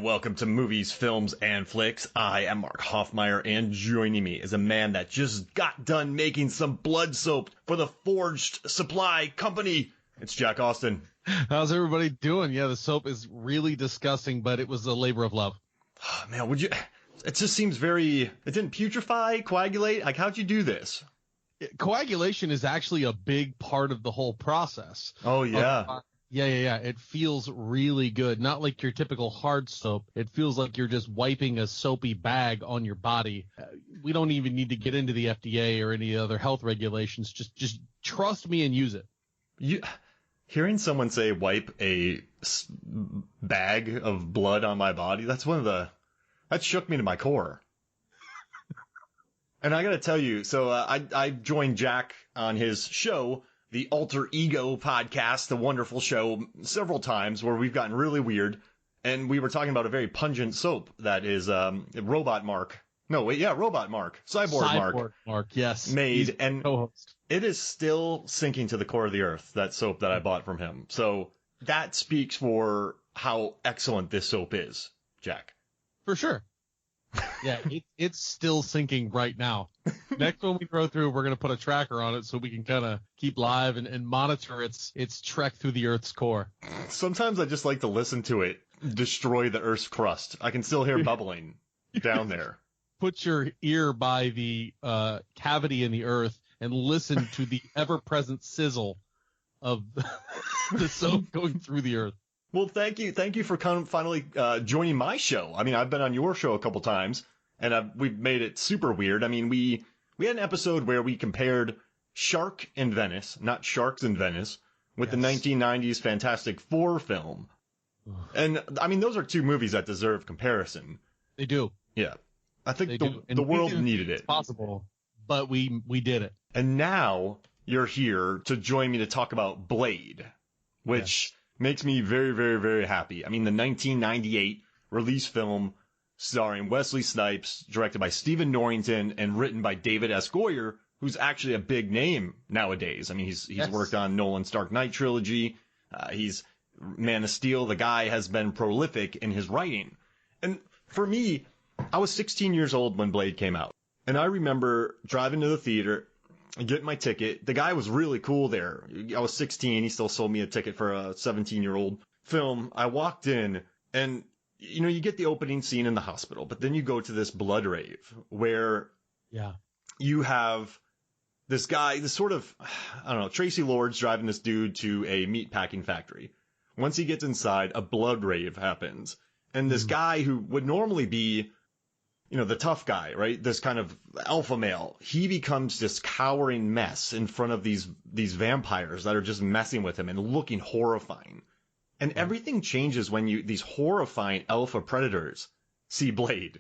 and welcome to Movies, Films, and Flicks. I am Mark Hoffmeyer, and joining me is a man that just got done making some blood soap for the Forged Supply Company. It's Jack Austin. How's everybody doing? Yeah, the soap is really disgusting, but it was a labor of love. Oh, man, it just seems it didn't putrefy, coagulate? Like, how'd you do this? Coagulation is actually a big part of the whole process. Oh, yeah. Yeah. It feels really good. Not like your typical hard soap. It feels like you're just wiping a soapy bag on your body. We don't even need to get into the FDA or any other health regulations. Just trust me and use it. Hearing someone say wipe a bag of blood on my body, that shook me to my core. And I gotta tell you, so I joined Jack on his show, the Alter Ego podcast, the wonderful show, several times where we've gotten really weird. And we were talking about a very pungent soap that is Robot Mark. Cyborg Mark, yes. Made. And co-host. It is still sinking to the core of the earth, that soap that I bought from him. So that speaks for how excellent this soap is, Jack. For sure. Yeah, it's still sinking right now. Next one we throw through, we're going to put a tracker on it so we can kind of keep live and monitor its trek through the Earth's core. Sometimes I just like to listen to it destroy the Earth's crust. I can still hear bubbling down there. Put your ear by the cavity in the Earth and listen to the ever-present sizzle of the soap going through the Earth. Well, thank you for finally joining my show. I mean, I've been on your show a couple times, and we've made it super weird. I mean, we had an episode where we compared Shark in Venice, not Sharks in Venice, with the 1990s Fantastic Four film. And, I mean, those are two movies that deserve comparison. They do. Yeah. I think the world needed it. It's possible, but we did it. And now you're here to join me to talk about Blade, which makes me very, very, very happy. I mean, the 1998 release film starring Wesley Snipes, directed by Stephen Norrington, and written by David S. Goyer, who's actually a big name nowadays. I mean, he's worked on Nolan's Dark Knight trilogy. He's Man of Steel. The guy has been prolific in his writing. And for me, I was 16 years old when Blade came out. And I remember driving to the theater and getting my ticket. The guy was really cool there. I was 16. He still sold me a ticket for a 17-year-old film. I walked in and, you get the opening scene in the hospital, but then you go to this blood rave where you have this guy, this sort of, I don't know, Tracy Lords driving this dude to a meat packing factory. Once he gets inside, a blood rave happens. And this guy who would normally be, the tough guy, right? This kind of alpha male, he becomes this cowering mess in front of these vampires that are just messing with him and looking horrifying. And everything changes when these horrifying alpha predators see Blade.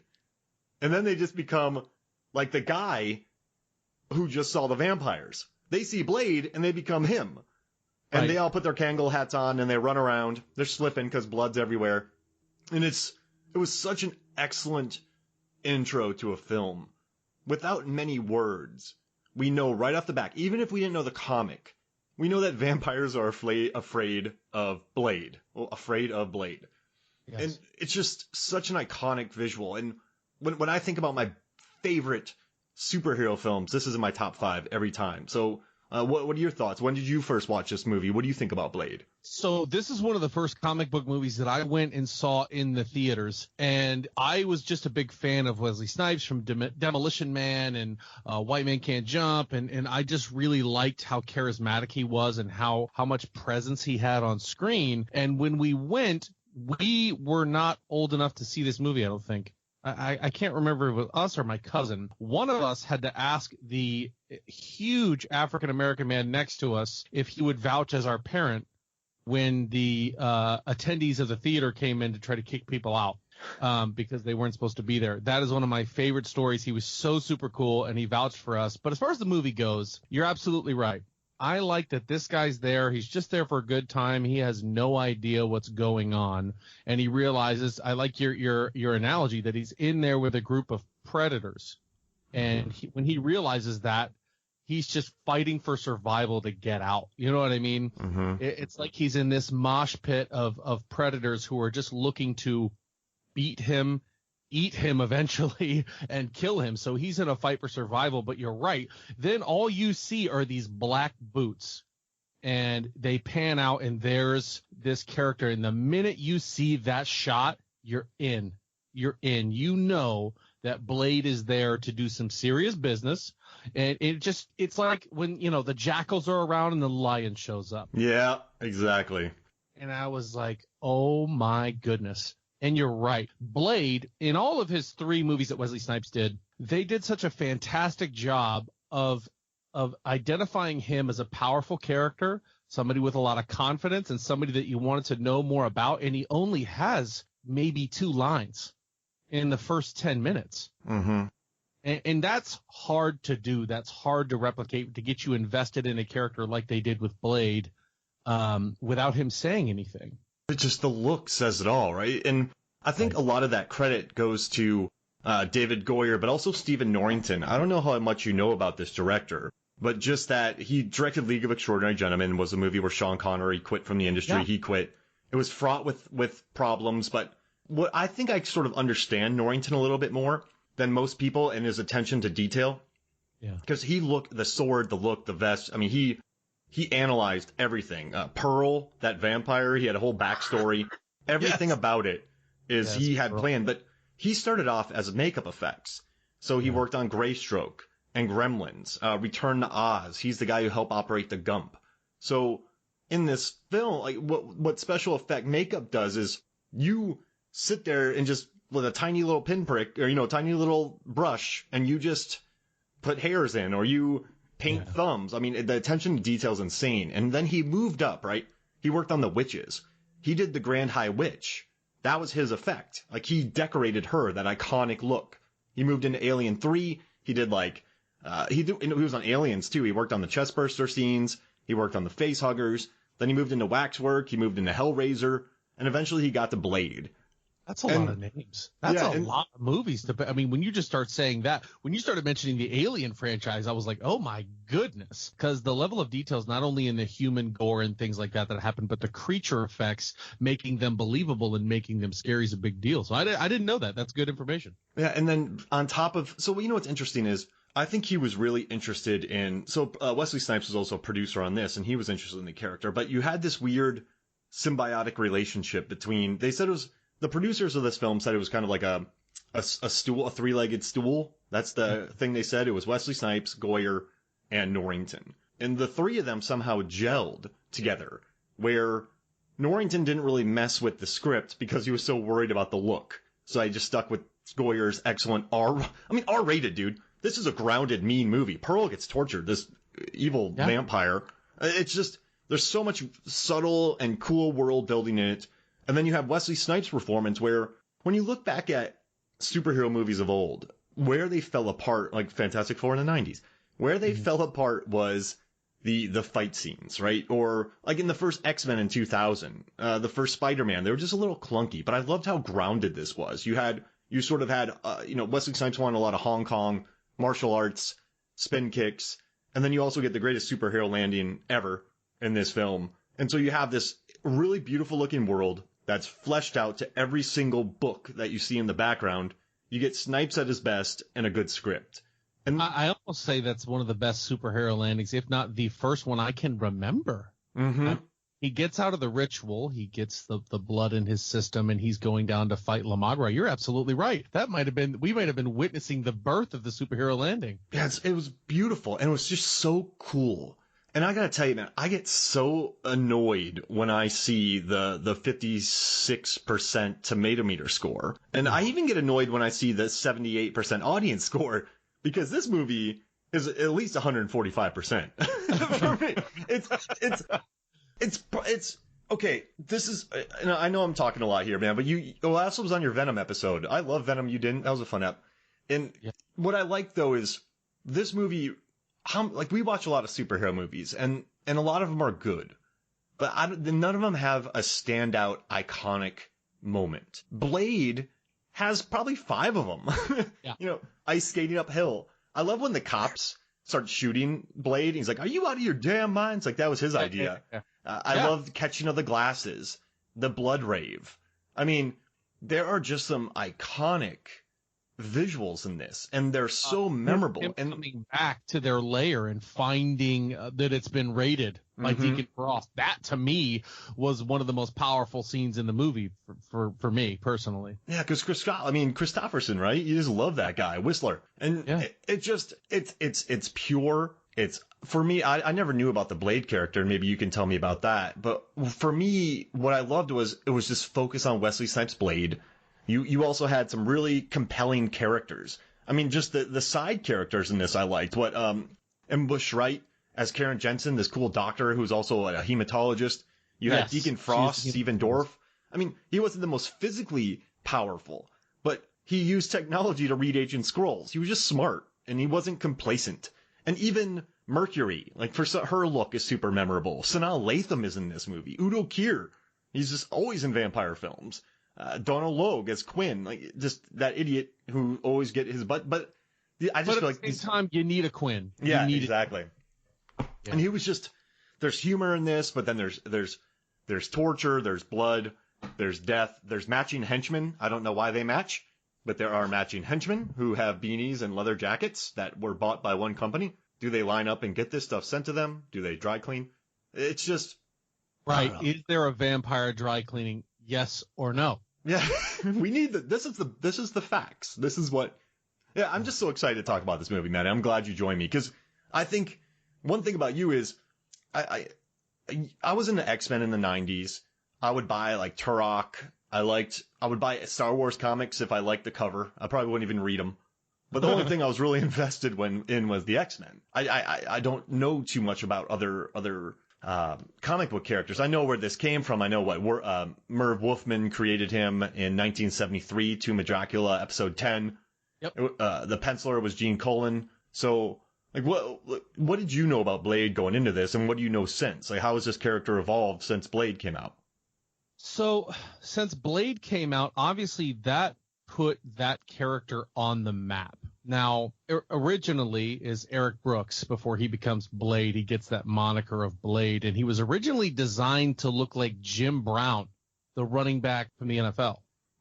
And then they just become like the guy who just saw the vampires. They see Blade and they become him. And they all put their Kangol hats on and they run around. They're slipping because blood's everywhere. And it was such an excellent intro to a film. Without many words, we know right off the back, even if we didn't know the comic, we know that vampires are afraid of Blade. Well, afraid of Blade. Yes. And it's just such an iconic visual. And when I think about my favorite superhero films, this is in my top 5 every time. So what are your thoughts? When did you first watch this movie? What do you think about Blade? So this is one of the first comic book movies that I went and saw in the theaters. And I was just a big fan of Wesley Snipes from Demolition Man and White Man Can't Jump. And I just really liked how charismatic he was and how much presence he had on screen. And when we went, we were not old enough to see this movie, I don't think. I can't remember if it was us or my cousin. One of us had to ask the huge African-American man next to us if he would vouch as our parent when the attendees of the theater came in to try to kick people out because they weren't supposed to be there. That is one of my favorite stories. He was so super cool, and he vouched for us. But as far as the movie goes, you're absolutely right. I like that this guy's there. He's just there for a good time. He has no idea what's going on, and he realizes. I like your analogy that he's in there with a group of predators, and when he realizes that, he's just fighting for survival to get out. You know what I mean? Mm-hmm. It's like he's in this mosh pit of predators who are just looking to beat him, eat him eventually, and kill him. So he's in a fight for survival. But you're right. Then all you see are these black boots, and they pan out, and there's this character. And the minute you see that shot, you're in. You're in. You know that Blade is there to do some serious business. And it's like when, the jackals are around and the lion shows up. Yeah, exactly. And I was like, oh my goodness. And you're right. Blade, in all of his 3 movies that Wesley Snipes did, they did such a fantastic job of identifying him as a powerful character, somebody with a lot of confidence, and somebody that you wanted to know more about. And he only has maybe 2 lines in the first 10 minutes. Mm-hmm. And that's hard to do. That's hard to replicate, to get you invested in a character like they did with Blade, without him saying anything. It's just the look says it all, right? And I think a lot of that credit goes to David Goyer, but also Stephen Norrington. I don't know how much you know about this director, but just that he directed League of Extraordinary Gentlemen, was a movie where Sean Connery quit from the industry. Yeah. He quit. It was fraught with problems, but what I think I sort of understand Norrington a little bit more than most people and his attention to detail. Yeah. Because he looked, the sword, the look, the vest. I mean, he analyzed everything. Pearl, that vampire, he had a whole backstory. Everything about it is he had planned. But he started off as makeup effects. So he worked on Greystroke and Gremlins, Return to Oz. He's the guy who helped operate the Gump. So in this film, like what special effect makeup does is you sit there and just with a tiny little pinprick or, tiny little brush, and you just put hairs in, or you paint thumbs. I mean, the attention to detail is insane. And then he moved up, right? He worked on the witches. He did the Grand High Witch. That was his effect. Like, he decorated her, that iconic look. He moved into Alien 3. He did he was on Aliens too. He worked on the chestburster scenes. He worked on the face huggers. Then he moved into Waxwork. He moved into Hellraiser. And eventually he got to Blade. That's a lot of names. That's a lot of movies. I mean, when you just start saying that, when you started mentioning the Alien franchise, I was like, oh my goodness. Because the level of details, not only in the human gore and things like that happen, but the creature effects, making them believable and making them scary is a big deal. So I didn't know that. That's good information. Yeah, and then on top of, so what's interesting is, I think he was really interested in, Wesley Snipes was also a producer on this, and he was interested in the character, but you had this weird symbiotic relationship between, they said it was, the producers of this film said it was kind of like a stool, a 3-legged stool. That's the thing they said. It was Wesley Snipes, Goyer, and Norrington. And the 3 of them somehow gelled together, where Norrington didn't really mess with the script because he was so worried about the look. So I just stuck with Goyer's excellent R-rated, dude. This is a grounded, mean movie. Pearl gets tortured, this evil vampire. It's just, there's so much subtle and cool world building in it. And then you have Wesley Snipes' performance, where when you look back at superhero movies of old, where they fell apart, like Fantastic Four in the 90s, where they fell apart was the fight scenes, right? Or like in the first X-Men in 2000, the first Spider-Man, they were just a little clunky, but I loved how grounded this was. You sort of had, Wesley Snipes wanted a lot of Hong Kong martial arts, spin kicks, and then you also get the greatest superhero landing ever in this film. And so you have this really beautiful looking world that's fleshed out to every single book that you see in the background. You get Snipes at his best and a good script. And I almost say that's one of the best superhero landings, if not the first one I can remember. Mm-hmm. He gets out of the ritual, he gets the blood in his system, and he's going down to fight La Magra. You're absolutely right. We might have been witnessing the birth of the superhero landing. Yes, it was beautiful, and it was just so cool. And I gotta tell you, man, I get so annoyed when I see the 56% tomato meter score. And I even get annoyed when I see the 78% audience score, because this movie is at least 145%. For me. It's okay. This is, I know I'm talking a lot here, man, but you also was on your Venom episode. I love Venom. You didn't. That was a fun ep. And what I like though is this movie, we watch a lot of superhero movies, and a lot of them are good, but none of them have a standout iconic moment. Blade has probably 5 of them. Yeah. Ice skating uphill. I love when the cops start shooting Blade. He's like, "Are you out of your damn minds?" Like that was his idea. I love the catching of the glasses, the blood rave. I mean, there are just some iconic visuals in this, and they're so memorable. Him And coming back to their lair and finding that it's been raided by Deacon Frost. That to me was one of the most powerful scenes in the movie for me personally. yeah, because Kristofferson, right? You just love that guy, Whistler, and Yeah. it's pure. It's for me. I never knew about the Blade character, and maybe you can tell me about that. But for me, what I loved was it was just focus on Wesley Snipes' Blade. You also had some really compelling characters. I mean, just the side characters in this I liked. Ambush Wright as Karen Jensen, this cool doctor who's also a hematologist. You had Deacon Frost, Stephen Dorff. I mean, he wasn't the most physically powerful, but he used technology to read ancient scrolls. He was just smart, and he wasn't complacent. And even Mercury, like her look is super memorable. Sanaa Lathan is in this movie. Udo Kier, he's just always in vampire films. Donald Logue as Quinn, like just that idiot who always get his butt. But I just feel like at the same time, you need a Quinn. Yeah, exactly. Yeah. And he was just there's humor in this, but then there's torture, there's blood, there's death, there's matching henchmen. I don't know why they match, but there are matching henchmen who have beanies and leather jackets that were bought by one company. Do they line up and get this stuff sent to them? Do they dry clean? It's just right. Is there a vampire dry cleaning? Yes or no? Yeah, we need this is the facts. This is what. Yeah, I'm just so excited to talk about this movie, man. I'm glad you joined me because I think one thing about you is I was into X-Men in the 90s. I would buy like Turok. I would buy Star Wars comics if I liked the cover. I probably wouldn't even read them. But the only thing I was really invested in was the X-Men. I don't know too much about other comic book characters. I know where this came from. I know what Merv Wolfman created him in 1973, Tomb of Dracula, episode 10. Yep. The penciler was Gene Colan. So, like, what did you know about Blade going into this, and what do you know since? Like, how has this character evolved since Blade came out? So, since Blade came out, obviously that put that character on the map. Now, originally is Eric Brooks. Before he becomes Blade, he gets that moniker of Blade, and he was originally designed to look like Jim Brown, the running back from the NFL.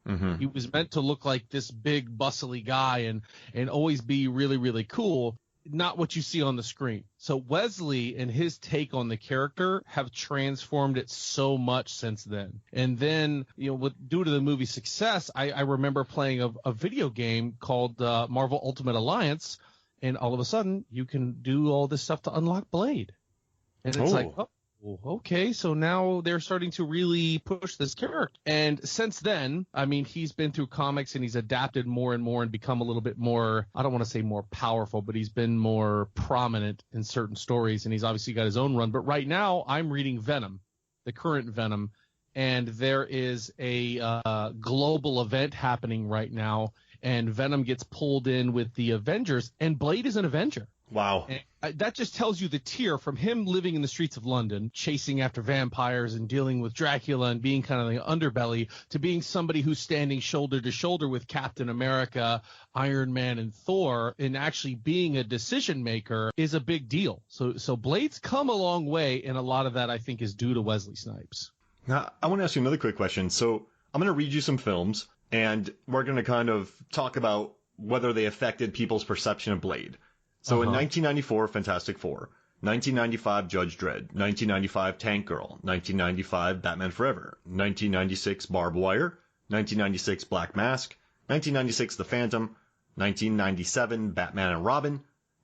Mm-hmm. He was meant to look like this big, bustly guy and always be really, really cool. Not what you see on the screen. So Wesley and his take on the character have transformed it so much since then. And then, due to the movie's success, I remember playing a video game called Marvel Ultimate Alliance, and all of a sudden you can do all this stuff to unlock Blade. And it's like, oh, okay, so now they're starting to really push this character. And since then, I mean, he's been through comics and he's adapted more and more and become a little bit more, I don't want to say more powerful, but he's been more prominent in certain stories, and he's obviously got his own run. But right now, I'm reading Venom, the current Venom, and there is a global event happening right now, and Venom gets pulled in with the Avengers, and Blade is an Avenger. Wow. And that just tells you the tier from him living in the streets of London, chasing after vampires and dealing with Dracula and being kind of the underbelly, to being somebody who's standing shoulder to shoulder with Captain America, Iron Man, and Thor, and actually being a decision maker is a big deal. So Blade's come a long way, and a lot of that I think is due to Wesley Snipes. Now, I want to ask you another quick question. So I'm going to read you some films, and we're going to kind of talk about whether they affected people's perception of Blade. So in 1994, Fantastic Four. 1995, Judge Dredd. 1995, Tank Girl. 1995, Batman Forever. 1996, Barbed Wire. 1996, Black Mask. 1996, The Phantom. 1997, Batman and Robin.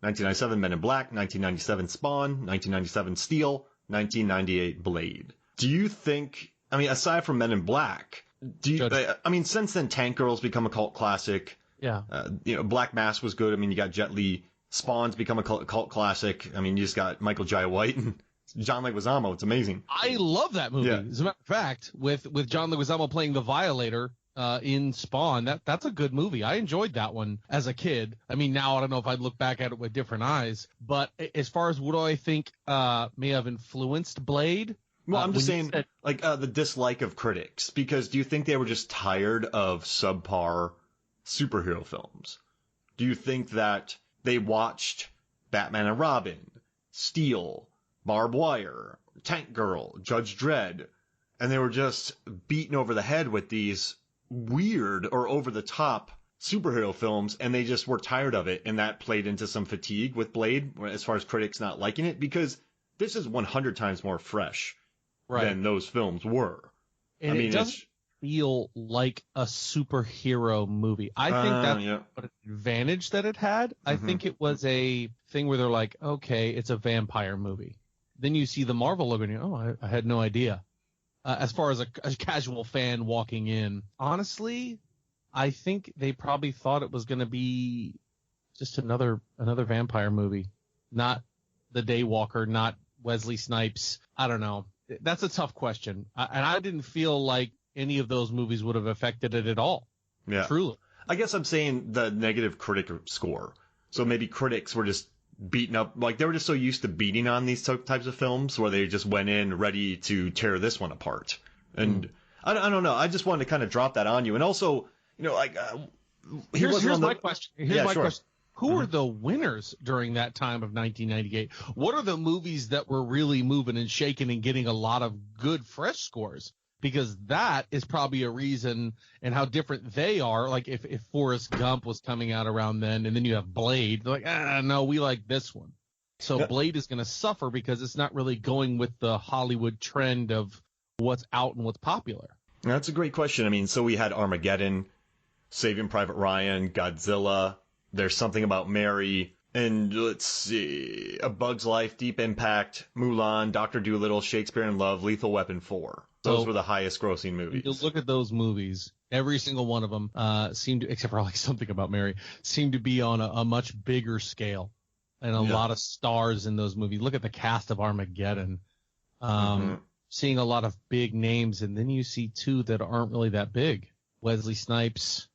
1997, Men in Black. 1997, Spawn. 1997, Steel. 1998, Blade. Do you think, I mean, aside from Men in Black, since then, Tank Girl's become a cult classic. Yeah. Black Mask was good. I mean, you got Jet Li. Spawn's become a cult classic. I mean, you just got Michael Jai White and John Leguizamo. It's amazing. I love that movie. Yeah. As a matter of fact, with John Leguizamo playing the Violator in Spawn, that's a good movie. I enjoyed that one as a kid. I mean, now I don't know if I'd look back at it with different eyes. But as far as what do I think may have influenced Blade? Well, I'm just saying, the dislike of critics. Because do you think they were just tired of subpar superhero films? Do you think that they watched Batman and Robin, Steel, Barbed Wire, Tank Girl, Judge Dredd, and they were just beaten over the head with these weird or over the top superhero films, and they just were tired of it, and that played into some fatigue with Blade as far as critics not liking it, because this is 100 times more fresh than those films were. And it doesn't feel like a superhero movie. I think that's what an advantage that it had. I think it was a thing where they're like, okay, it's a vampire movie. Then you see the Marvel logo and you go, I had no idea. As far as a casual fan walking in, honestly, I think they probably thought it was going to be just another vampire movie, not The Daywalker, not Wesley Snipes. I don't know. That's a tough question. And I didn't feel like any of those movies would have affected it at all. Yeah. Truly. I guess I'm saying the negative critic score. So maybe critics were just beaten up. Like, they were just so used to beating on these types of films where they just went in ready to tear this one apart. And I don't know. I just wanted to kind of drop that on you. And also, like, here's my question. Here's my question. Who are the winners during that time of 1998? What are the movies that were really moving and shaking and getting a lot of good fresh scores? Because that is probably a reason, and how different they are. Like if Forrest Gump was coming out around then, and then you have Blade, they're like, no, we like this one. So Blade is going to suffer because it's not really going with the Hollywood trend of what's out and what's popular. That's a great question. I mean, so we had Armageddon, Saving Private Ryan, Godzilla. There's Something About Mary, and let's see, A Bug's Life, Deep Impact, Mulan, Dr. Dolittle, Shakespeare in Love, Lethal Weapon 4. Those were the highest grossing movies. You look at those movies, every single one of them seemed to, except for like Something About Mary, seemed to be on a much bigger scale, and a lot of stars in those movies. Look at the cast of Armageddon. Seeing a lot of big names, and then you see two that aren't really that big. Wesley Snipes,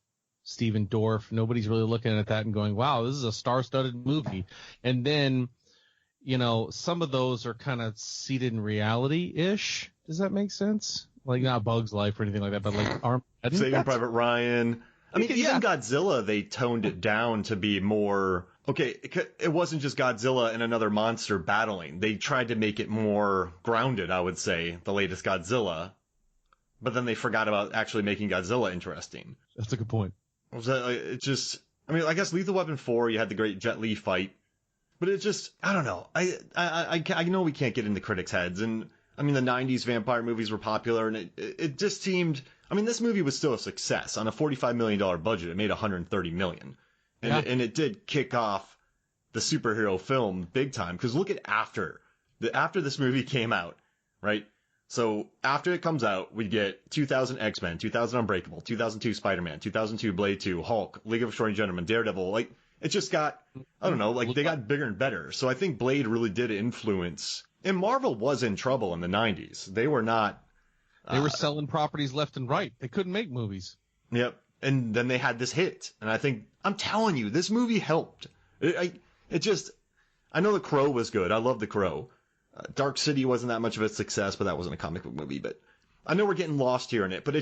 Stephen Dorff. Nobody's really looking at that and going, wow, this is a star-studded movie. And then, some of those are kind of seated in reality-ish. Does that make sense? Like, not Bug's Life or anything like that, but like Armageddon. Saving Private Ryan. I mean, even Godzilla, they toned it down to be more... Okay, it wasn't just Godzilla and another monster battling. They tried to make it more grounded, I would say, the latest Godzilla. But then they forgot about actually making Godzilla interesting. That's a good point. It just... I mean, I guess Lethal Weapon 4, you had the great Jet Li fight. But it just... I don't know. I know we can't get into critics' heads. And, I mean, the 90s vampire movies were popular, and it just seemed... I mean, this movie was still a success. On a $45 million budget, it made $130 million. And it did kick off the superhero film big time. Because look at after this movie came out, right? So after it comes out, we get 2000 X-Men, 2000 Unbreakable, 2002 Spider-Man, 2002 Blade 2, Hulk, League of Extraordinary Gentlemen, Daredevil. Like, it just got, I don't know, like they got bigger and better. So I think Blade really did influence. And Marvel was in trouble in the 90s. They were not. They were selling properties left and right. They couldn't make movies. Yep. And then they had this hit. And I think, I'm telling you, this movie helped. I know The Crow was good. I love The Crow. Dark City wasn't that much of a success, but that wasn't a comic book movie. But I know we're getting lost here in it, but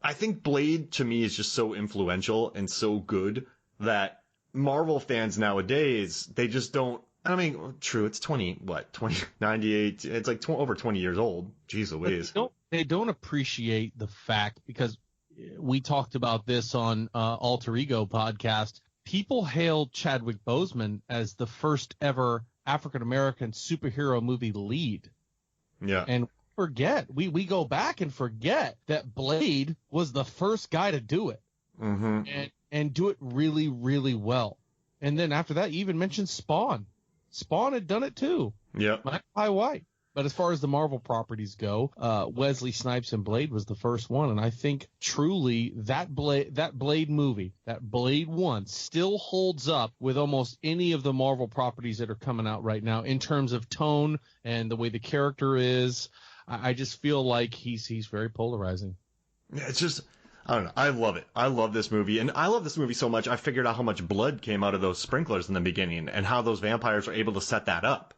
I think Blade to me is just so influential and so good that Marvel fans nowadays, they just don't, I mean, true, it's 98, it's like over 20 years old. Jeez Louise. They don't appreciate the fact, because we talked about this on Alter Ego podcast. People hailed Chadwick Boseman as the first ever African-American superhero movie lead. Yeah. And we go back and forget that Blade was the first guy to do it. And do it really, really well. And then after that, you even mentioned Spawn. Spawn had done it too. Yeah. High White. But as far as the Marvel properties go, Wesley Snipes and Blade was the first one. And I think truly that Blade movie, that Blade 1, still holds up with almost any of the Marvel properties that are coming out right now in terms of tone and the way the character is. I just feel like he's very polarizing. Yeah, it's just, I don't know. I love it. I love this movie. And I love this movie so much, I figured out how much blood came out of those sprinklers in the beginning and how those vampires were able to set that up.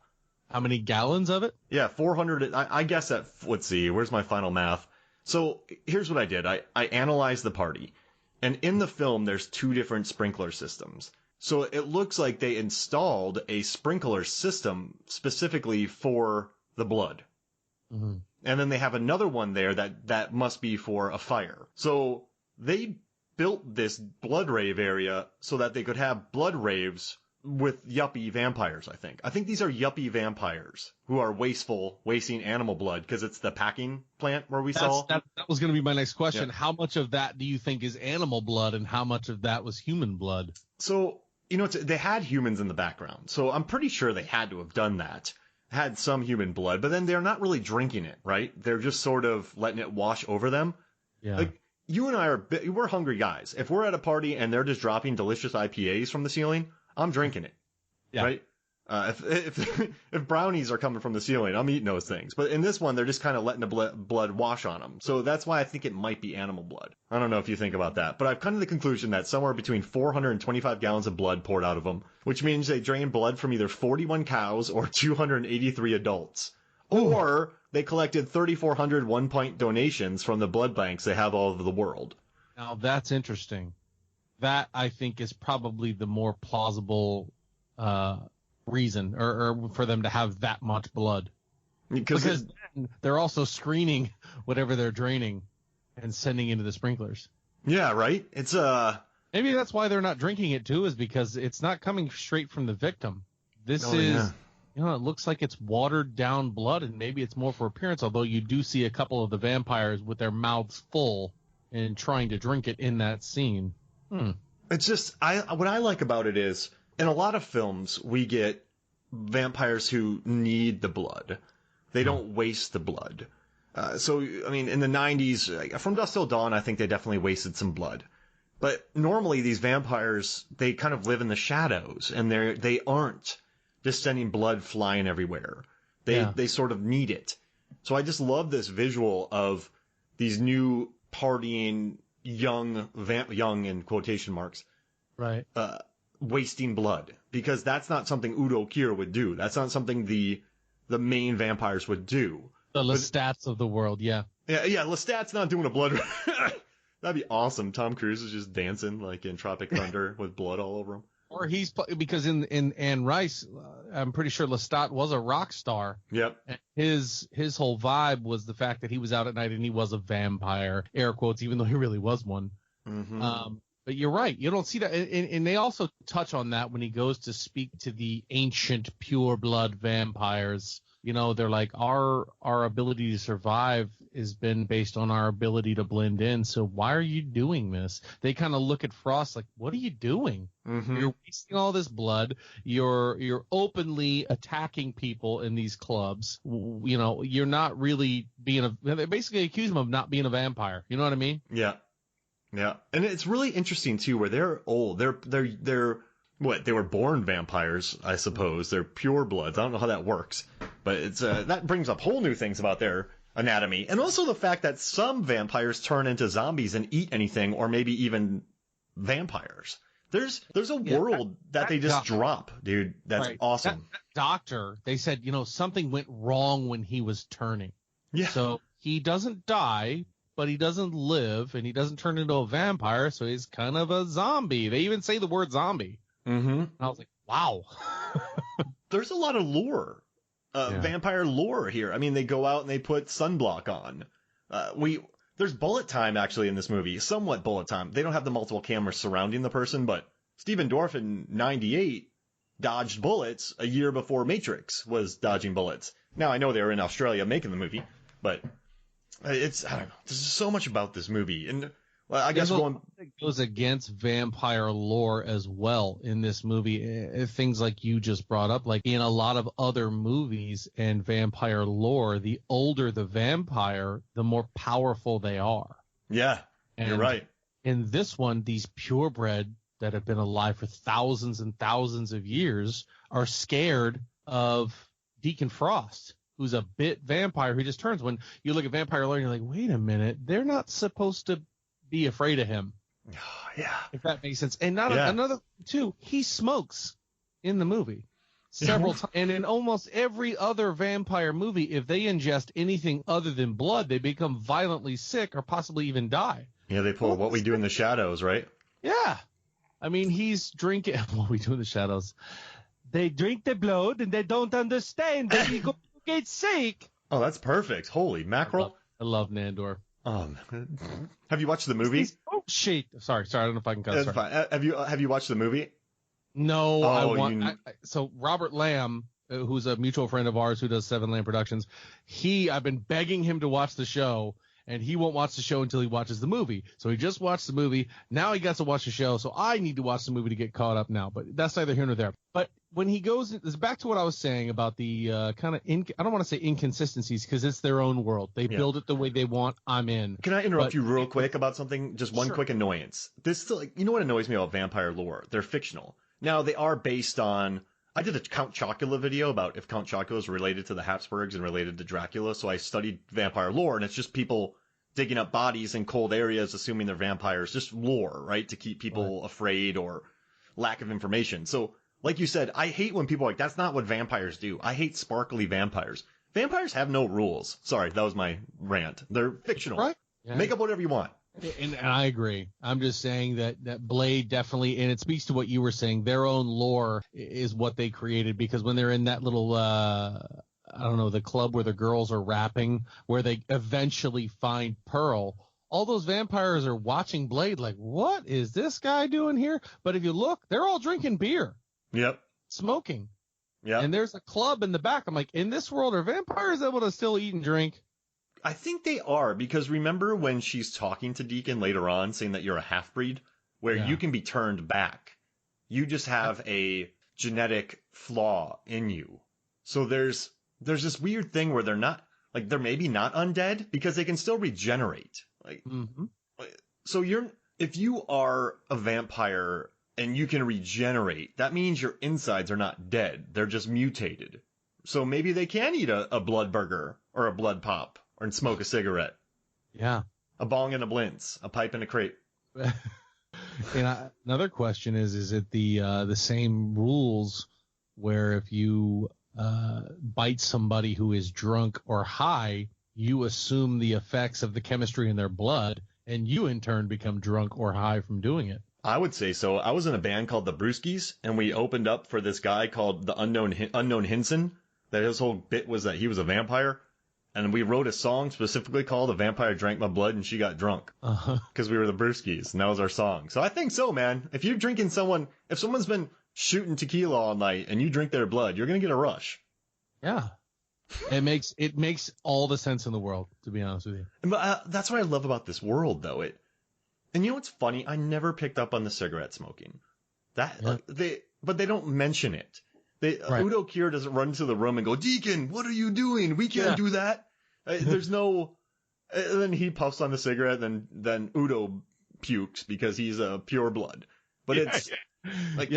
How many gallons of it? Yeah, 400. I guess let's see, where's my final math? So here's what I did. I analyzed the party. And in the film, there's two different sprinkler systems. So it looks like they installed a sprinkler system specifically for the blood. And then they have another one there that must be for a fire. So they built this blood rave area so that they could have blood raves with yuppie vampires, I think. I think these are yuppie vampires who are wasting animal blood because it's the packing plant where we saw. That was going to be my next question. Yeah. How much of that do you think is animal blood and how much of that was human blood? So, they had humans in the background. So I'm pretty sure they had to have done that. Had some human blood, but then they're not really drinking it, right? They're just sort of letting it wash over them. Yeah. Like, you and I we're hungry guys. If we're at a party and they're just dropping delicious IPAs from the ceiling, I'm drinking it, right? If brownies are coming from the ceiling, I'm eating those things. But in this one, they're just kind of letting the blood wash on them. So that's why I think it might be animal blood. I don't know if you think about that, but I've come to the conclusion that somewhere between 425 gallons of blood poured out of them, which means they drained blood from either 41 cows or 283 adults. Or they collected 3,400 one-pint donations from the blood banks they have all over the world. Now, that's interesting. That, I think, is probably the more plausible reason or for them to have that much blood. Because then they're also screening whatever they're draining and sending into the sprinklers. Yeah, right? It's Maybe that's why they're not drinking it, too, is because it's not coming straight from the victim. This is... Yeah. It looks like it's watered down blood, and maybe it's more for appearance, although you do see a couple of the vampires with their mouths full and trying to drink it in that scene. It's just, what I like about it is, in a lot of films, we get vampires who need the blood. They don't waste the blood. So, I mean, in the 90s, From Dusk Till Dawn, I think they definitely wasted some blood. But normally these vampires, they kind of live in the shadows, and they aren't just sending blood flying everywhere. They sort of need it. So I just love this visual of these new partying young in quotation marks, right? Wasting blood, because that's not something Udo Kier would do. That's not something the main vampires would do. The Lestats of the world, yeah. Lestat's not doing a blood. That'd be awesome. Tom Cruise is just dancing like in Tropic Thunder with blood all over him. Or because in Anne Rice, I'm pretty sure Lestat was a rock star. Yep. And his whole vibe was the fact that he was out at night and he was a vampire, air quotes, even though he really was one. Mm-hmm. But you're right. You don't see that. And they also touch on that when he goes to speak to the ancient pure blood vampires. They're like, our ability to survive has been based on our ability to blend in. So why are you doing this? They kind of look at Frost like, what are you doing? Mm-hmm. You're wasting all this blood. You're openly attacking people in these clubs. You're not really they basically accuse him of not being a vampire. You know what I mean? Yeah. Yeah. And it's really interesting too, where they're old. They're what? They were born vampires, I suppose. They're pure bloods. I don't know how that works, but it's that brings up whole new things about their anatomy, and also the fact that some vampires turn into zombies and eat anything, or maybe even vampires. There's a world that they just drop, dude. That's right. Awesome. That doctor, they said, something went wrong when he was turning. Yeah. So he doesn't die, but he doesn't live, and he doesn't turn into a vampire, so he's kind of a zombie. They even say the word zombie. Mm-hmm. And I was like, wow. There's a lot of lore, vampire lore here. I mean, they go out and they put sunblock on. There's bullet time actually in this movie, somewhat bullet time. They don't have the multiple cameras surrounding the person, but Stephen Dorff in '98 dodged bullets a year before Matrix was dodging bullets. Now I know they were in Australia making the movie, but I don't know. There's so much about this movie, and I guess it goes against vampire lore as well in this movie. Things like you just brought up, like in a lot of other movies and vampire lore, the older the vampire, the more powerful they are. Yeah, you're right. In this one, these purebred that have been alive for thousands and thousands of years are scared of Deacon Frost, who's a bit vampire who just turns. When you look at vampire lore, you're like, wait a minute, they're not supposed to be afraid of him. Yeah. If that makes sense. And another too, he smokes in the movie several times. And in almost every other vampire movie, if they ingest anything other than blood, they become violently sick or possibly even die. Yeah, they pull What We Do in the Shadows, right? Yeah. I mean, he's drinking What We Do in the Shadows. They drink the blood and they don't understand that he go get sick. Oh, that's perfect. Holy mackerel. I love Nandor. Have you watched the movie? Oh shit! Sorry. I don't know if I can cuss. That's fine. Have you watched the movie? No, Oh, I want. So Robert Lamb, who's a mutual friend of ours who does Seven Lamb Productions, I've been begging him to watch the show, and he won't watch the show until he watches the movie. So he just watched the movie. Now he got to watch the show. So I need to watch the movie to get caught up now. But that's neither here nor there. But when he goes, it's back to what I was saying about the kind of I don't want to say inconsistencies because it's their own world. They build it the way they want. I'm in. Can I interrupt you real quick about something? Just one quick annoyance. You know what annoys me about vampire lore? They're fictional. Now they are based on. I did a Count Chocula video about if Count Chocula is related to the Habsburgs and related to Dracula. So I studied vampire lore, and it's just people digging up bodies in cold areas, assuming they're vampires. Just lore, right? To keep people afraid or lack of information. So, like you said, I hate when people are like, that's not what vampires do. I hate sparkly vampires. Vampires have no rules. Sorry, that was my rant. They're fictional. Right. Yeah. Make up whatever you want. And I agree. I'm just saying that Blade definitely, and it speaks to what you were saying, their own lore is what they created, because when they're in that little, I don't know, the club where the girls are rapping, where they eventually find Pearl, all those vampires are watching Blade like, what is this guy doing here? But if you look, they're all drinking beer. Yep. Smoking. Yeah. And there's a club in the back. I'm like, in this world, are vampires able to still eat and drink? I think they are, because remember when she's talking to Deacon later on, saying that you're a half-breed, where you can be turned back. You just have a genetic flaw in you. So there's this weird thing where they're maybe not undead, because they can still regenerate. So if you are a vampire and you can regenerate, that means your insides are not dead. They're just mutated. So maybe they can eat a blood burger or a blood pop. Or smoke a cigarette. Yeah. A bong and a blintz. A pipe and a crepe. And another question is it the same rules where if you bite somebody who is drunk or high, you assume the effects of the chemistry in their blood, and you in turn become drunk or high from doing it? I would say so. I was in a band called the Brewskis, and we opened up for this guy called the Unknown Hinson. That his whole bit was that he was a vampire. And we wrote a song specifically called "A Vampire Drank My Blood and She Got Drunk." Because we were the Brewskis, and that was our song. So I think so, man. If you're drinking if someone's been shooting tequila all night and you drink their blood, you're going to get a rush. Yeah. It makes all the sense in the world, to be honest with you. But that's what I love about this world, though. And you know what's funny? I never picked up on the cigarette smoking. But they don't mention it. Udo Kier doesn't run into the room and go, "Deacon, what are you doing? We can't do that." There's no. And then he puffs on the cigarette, then Udo pukes because he's a pure blood. But it's but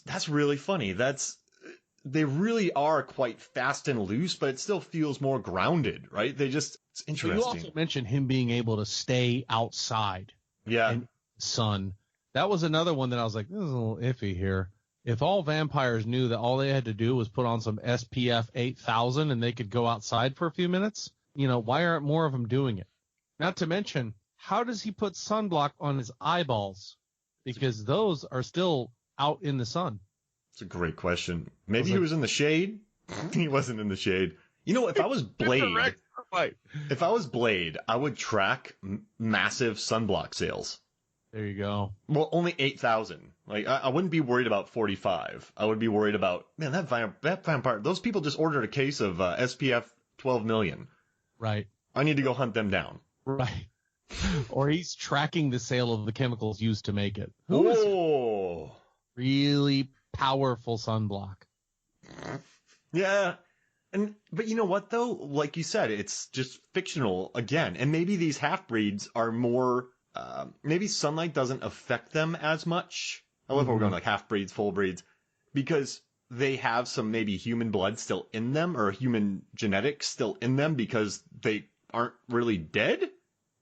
that's really funny. They really are quite fast and loose, but it still feels more grounded, right? It's interesting. You also mentioned him being able to stay outside. Yeah. In the sun. That was another one that I was like, this is a little iffy here. If all vampires knew that all they had to do was put on some SPF 8000 and they could go outside for a few minutes, why aren't more of them doing it? Not to mention, how does he put sunblock on his eyeballs? Because those are still out in the sun. It's a great question. Maybe he was in the shade. He wasn't in the shade. If I was Blade, I would track massive sunblock sales. There you go. Well, only 8,000. Like, I wouldn't be worried about 45. I would be worried about, man, that vampire, those people just ordered a case of SPF 12 million. Right. I need to go hunt them down. Right. Or he's tracking the sale of the chemicals used to make it. Oh. Really powerful sunblock. Yeah. But you know what, though? Like you said, it's just fictional again. And maybe these half-breeds are more... maybe sunlight doesn't affect them as much. I love how we're going like half breeds, full breeds, because they have some maybe human blood still in them or human genetics still in them because they aren't really dead.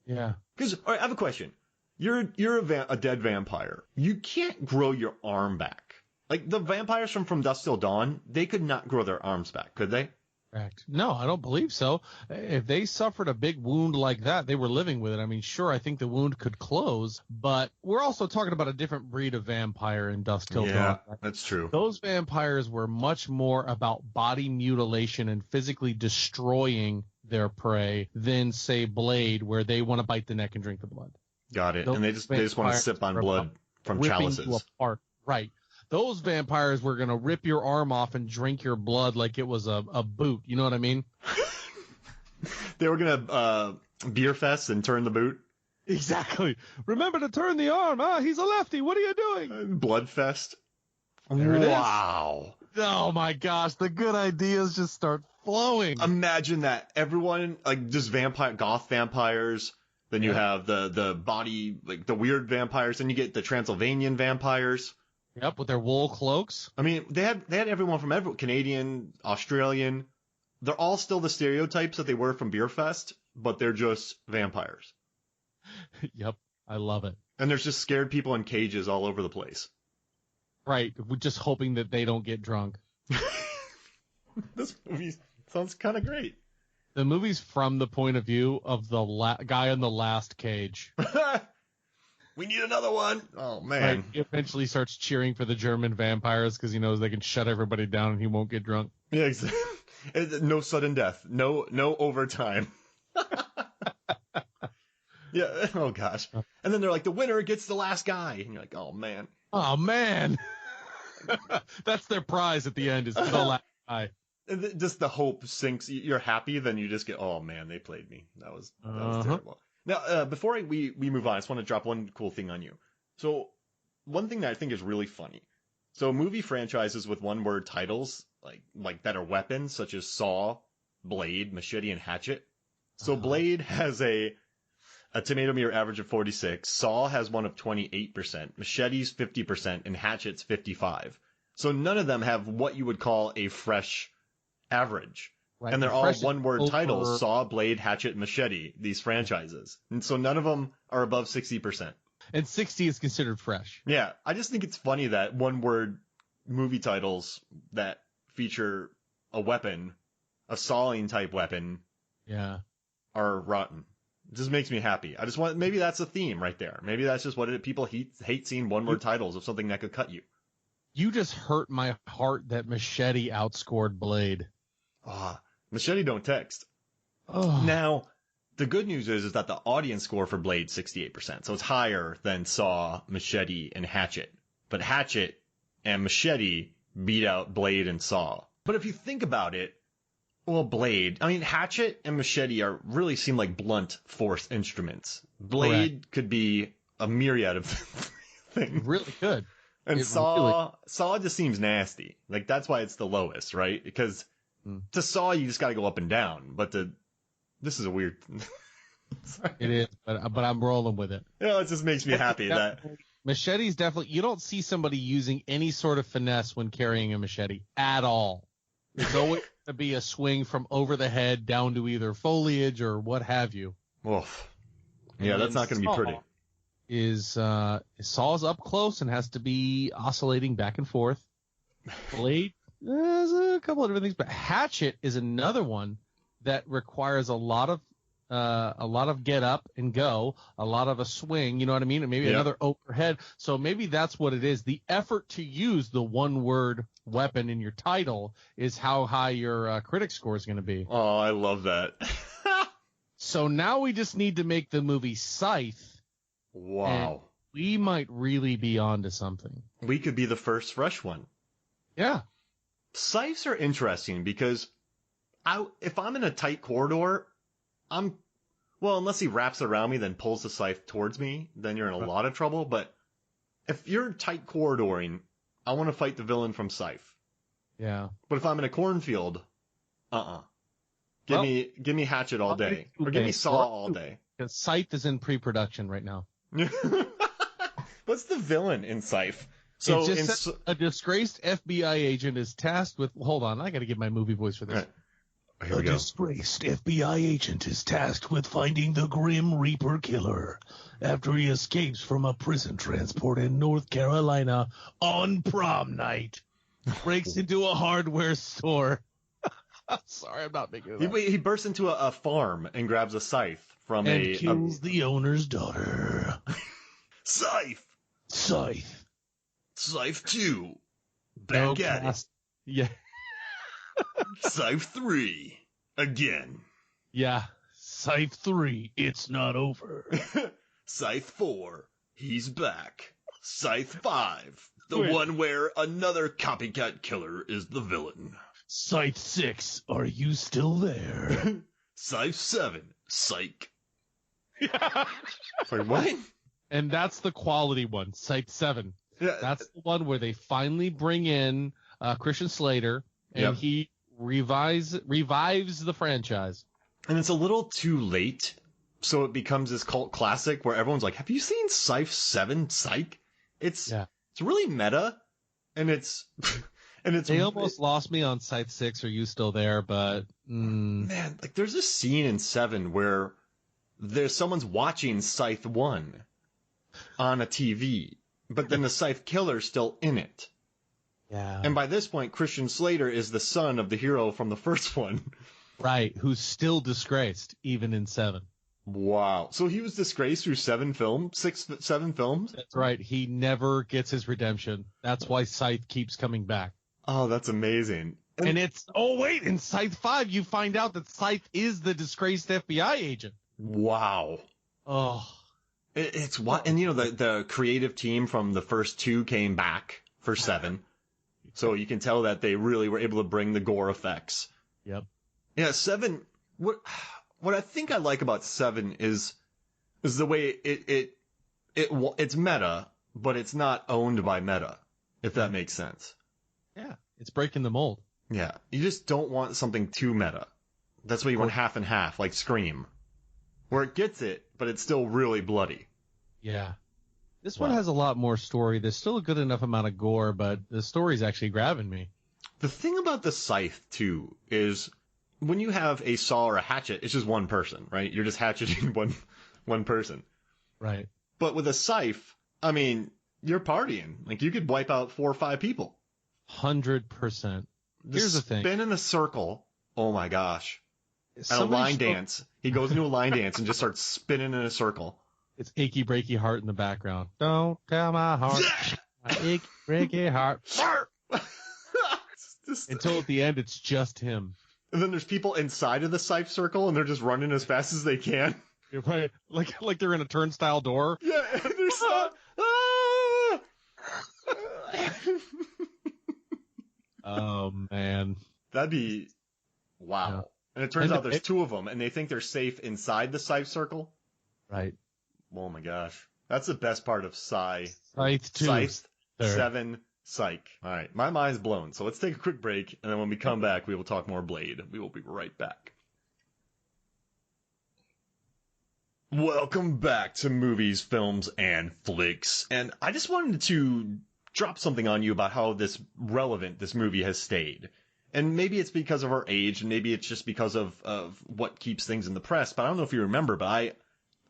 Yeah. Because I have a question. You're a dead vampire. You can't grow your arm back. Like the vampires from Dusk Till Dawn, they could not grow their arms back, could they? Correct. No, I don't believe so. If they suffered a big wound like that, they were living with it. I mean, sure, I think the wound could close, but we're also talking about a different breed of vampire in Dusk Till Dawn. Yeah, that's true. Those vampires were much more about body mutilation and physically destroying their prey than, say, Blade, where they want to bite the neck and drink the blood. Got it. Those And they just want to sip on blood from ripping chalices. you apart. Right. Those vampires were going to rip your arm off and drink your blood like it was a boot. You know what I mean? They were going to beer fest and turn the boot. Exactly. Remember to turn the arm. He's a lefty. What are you doing? Blood fest. There it is. Wow. Oh, my gosh. The good ideas just start flowing. Imagine that. Everyone, like, just goth vampires. Then you have the body, like, the weird vampires. Then you get the Transylvanian vampires. Yep, with their wool cloaks. I mean, they had everyone from Canadian, Australian. They're all still the stereotypes that they were from Beer Fest, but they're just vampires. Yep, I love it. And there's just scared people in cages all over the place. Right, we're just hoping that they don't get drunk. This movie sounds kind of great. The movie's from the point of view of the guy in the last cage. We need another one. Oh, man. Right, he eventually starts cheering for the German vampires because he knows they can shut everybody down and he won't get drunk. Yeah, exactly. No sudden death. No overtime. Yeah. Oh, gosh. And then they're like, the winner gets the last guy. And you're like, oh, man. Oh, man. That's their prize at the end is the last guy. And just the hope sinks. You're happy, then you just get, oh, man, they played me. That was terrible. Now, before we move on, I just want to drop one cool thing on you. So, one thing that I think is really funny. So, movie franchises with one-word titles, like that are weapons, such as Saw, Blade, Machete, and Hatchet. So, Blade has a tomato meter average of 46. Saw has one of 28%. Machete's 50%, and Hatchet's 55%. So, none of them have what you would call a fresh average. Right, and they're all one-word titles, Saw, Blade, Hatchet, Machete, these franchises. And so none of them are above 60%. And 60 is considered fresh. Yeah, I just think it's funny that one-word movie titles that feature a weapon, a sawing-type weapon, are rotten. It just makes me happy. Maybe that's a theme right there. Maybe that's just what people hate seeing one-word titles of something that could cut you. You just hurt my heart that Machete outscored Blade. Machete don't text. Oh. Now, the good news is that the audience score for Blade 68%, so it's higher than Saw, Machete, and Hatchet. But Hatchet and Machete beat out Blade and Saw. But if you think about it, well, Blade, I mean, Hatchet and Machete really seem like blunt force instruments. Blade could be a myriad of things. Really could. And Saw just seems nasty. Like, that's why it's the lowest, right? Because to Saw, you just got to go up and down. But this is a weird. It is, but I'm rolling with it. Yeah, it just makes me happy that Machete's definitely. You don't see somebody using any sort of finesse when carrying a machete at all. It's always going to be a swing from over the head down to either foliage or what have you. Oof. Yeah, that's not going to be pretty. Saw's up close and has to be oscillating back and forth. Blade. There's a couple of different things, but Hatchet is another one that requires a lot of get up and go, a lot of a swing, you know what I mean? And maybe another overhead. So maybe that's what it is. The effort to use the one-word weapon in your title is how high your critic score is going to be. Oh, I love that. So now we just need to make the movie Scythe. Wow. We might really be onto something. We could be the first fresh one. Yeah. Scythes are interesting because if I'm in a tight corridor, unless he wraps around me, then pulls the scythe towards me, then you're in a lot of trouble. But if you're tight corridoring, I want to fight the villain from Scythe. Yeah. But if I'm in a cornfield, Give me Hatchet all day. Or give me Saw all day. Because Scythe is in pre-production right now. What's the villain in Scythe? So a disgraced FBI agent is tasked with. Hold on, I got to get my movie voice for this. Right. Here we go. Disgraced FBI agent is tasked with finding the Grim Reaper killer after he escapes from a prison transport in North Carolina on prom night. Breaks into a hardware store. I'm sorry, I'm not making it up. He bursts into a farm and grabs a scythe from and kills the owner's daughter. Scythe. 2. Back at it. Yeah. Scythe 3. Again. Yeah. Scythe 3, it's not over. Scythe 4, he's back. Scythe 5, the Wait. one where another copycat killer is the villain. Scythe 6, are you still there? Scythe 7, psych. Yeah. Sorry, what? And that's the quality one, Scythe 7. Yeah, That's the one where they finally bring in Christian Slater, and Yep. he revives the franchise. and it's a little too late, so it becomes this cult classic where everyone's like, have you seen Scythe 7, psych? It's really meta, and it's... And They almost lost me on Scythe 6, Are You Still There? But man, like there's a scene in 7 where someone's watching Scythe 1 on a TV, but then the Scythe killer's still in it. yeah, And by this point, Christian Slater is the son of the hero from the first one. right, who's still disgraced even in 7. Wow. So he was disgraced through 7 films? That's right. He never gets his redemption. That's why Scythe keeps coming back. Oh, that's amazing. And in Scythe 5, you find out that Scythe is the disgraced FBI agent. Wow. Oh, It's what, and the creative team from the first 2 came back for 7. So you can tell that they really were able to bring the gore effects. yep. Yeah, 7, what I think I like about 7 is the way it's meta, but it's not owned by meta, if that makes sense. Yeah, it's breaking the mold. Yeah, you just don't want something too meta. That's why you want half and half, like Scream, where it gets it, but it's still really bloody. Yeah. This one Wow. has a lot more story. There's still a good enough amount of gore, but the story's actually grabbing me. The thing about the Scythe, too, is when you have a saw or a hatchet, it's just one person, right? You're just hatcheting one person. Right. But with a Scythe, I mean, you're partying. Like, you could wipe out 4 or 5 people. 100%. Here's the thing. Spin in a circle. Oh my gosh. And a Somebody line should- dance. He goes into a line dance and just starts spinning in a circle. It's achy breaky heart in the background. Don't tell my heart. My achy breaky heart. Until at the end, it's just him. And then there's people inside of the Scythe circle and they're just running as fast as they can. You're right. Like they're in a turnstile door. Yeah, and there's Oh, man. That'd be wow. Yeah. And it turns And out there's 2 of them and they think they're safe inside the Scythe circle. Right. Oh my gosh. That's the best part of Scythe 2. Scythe Third. 7 Psych. All right, my mind's blown. So let's take a quick break, and then when we come back, we will talk more Blade. We will be right back. Welcome back to Movies, Films, and Flicks. And I just wanted to drop something on you about how relevant this movie has stayed. And maybe it's because of our age, and maybe it's just because of what keeps things in the press. But I don't know if you remember, but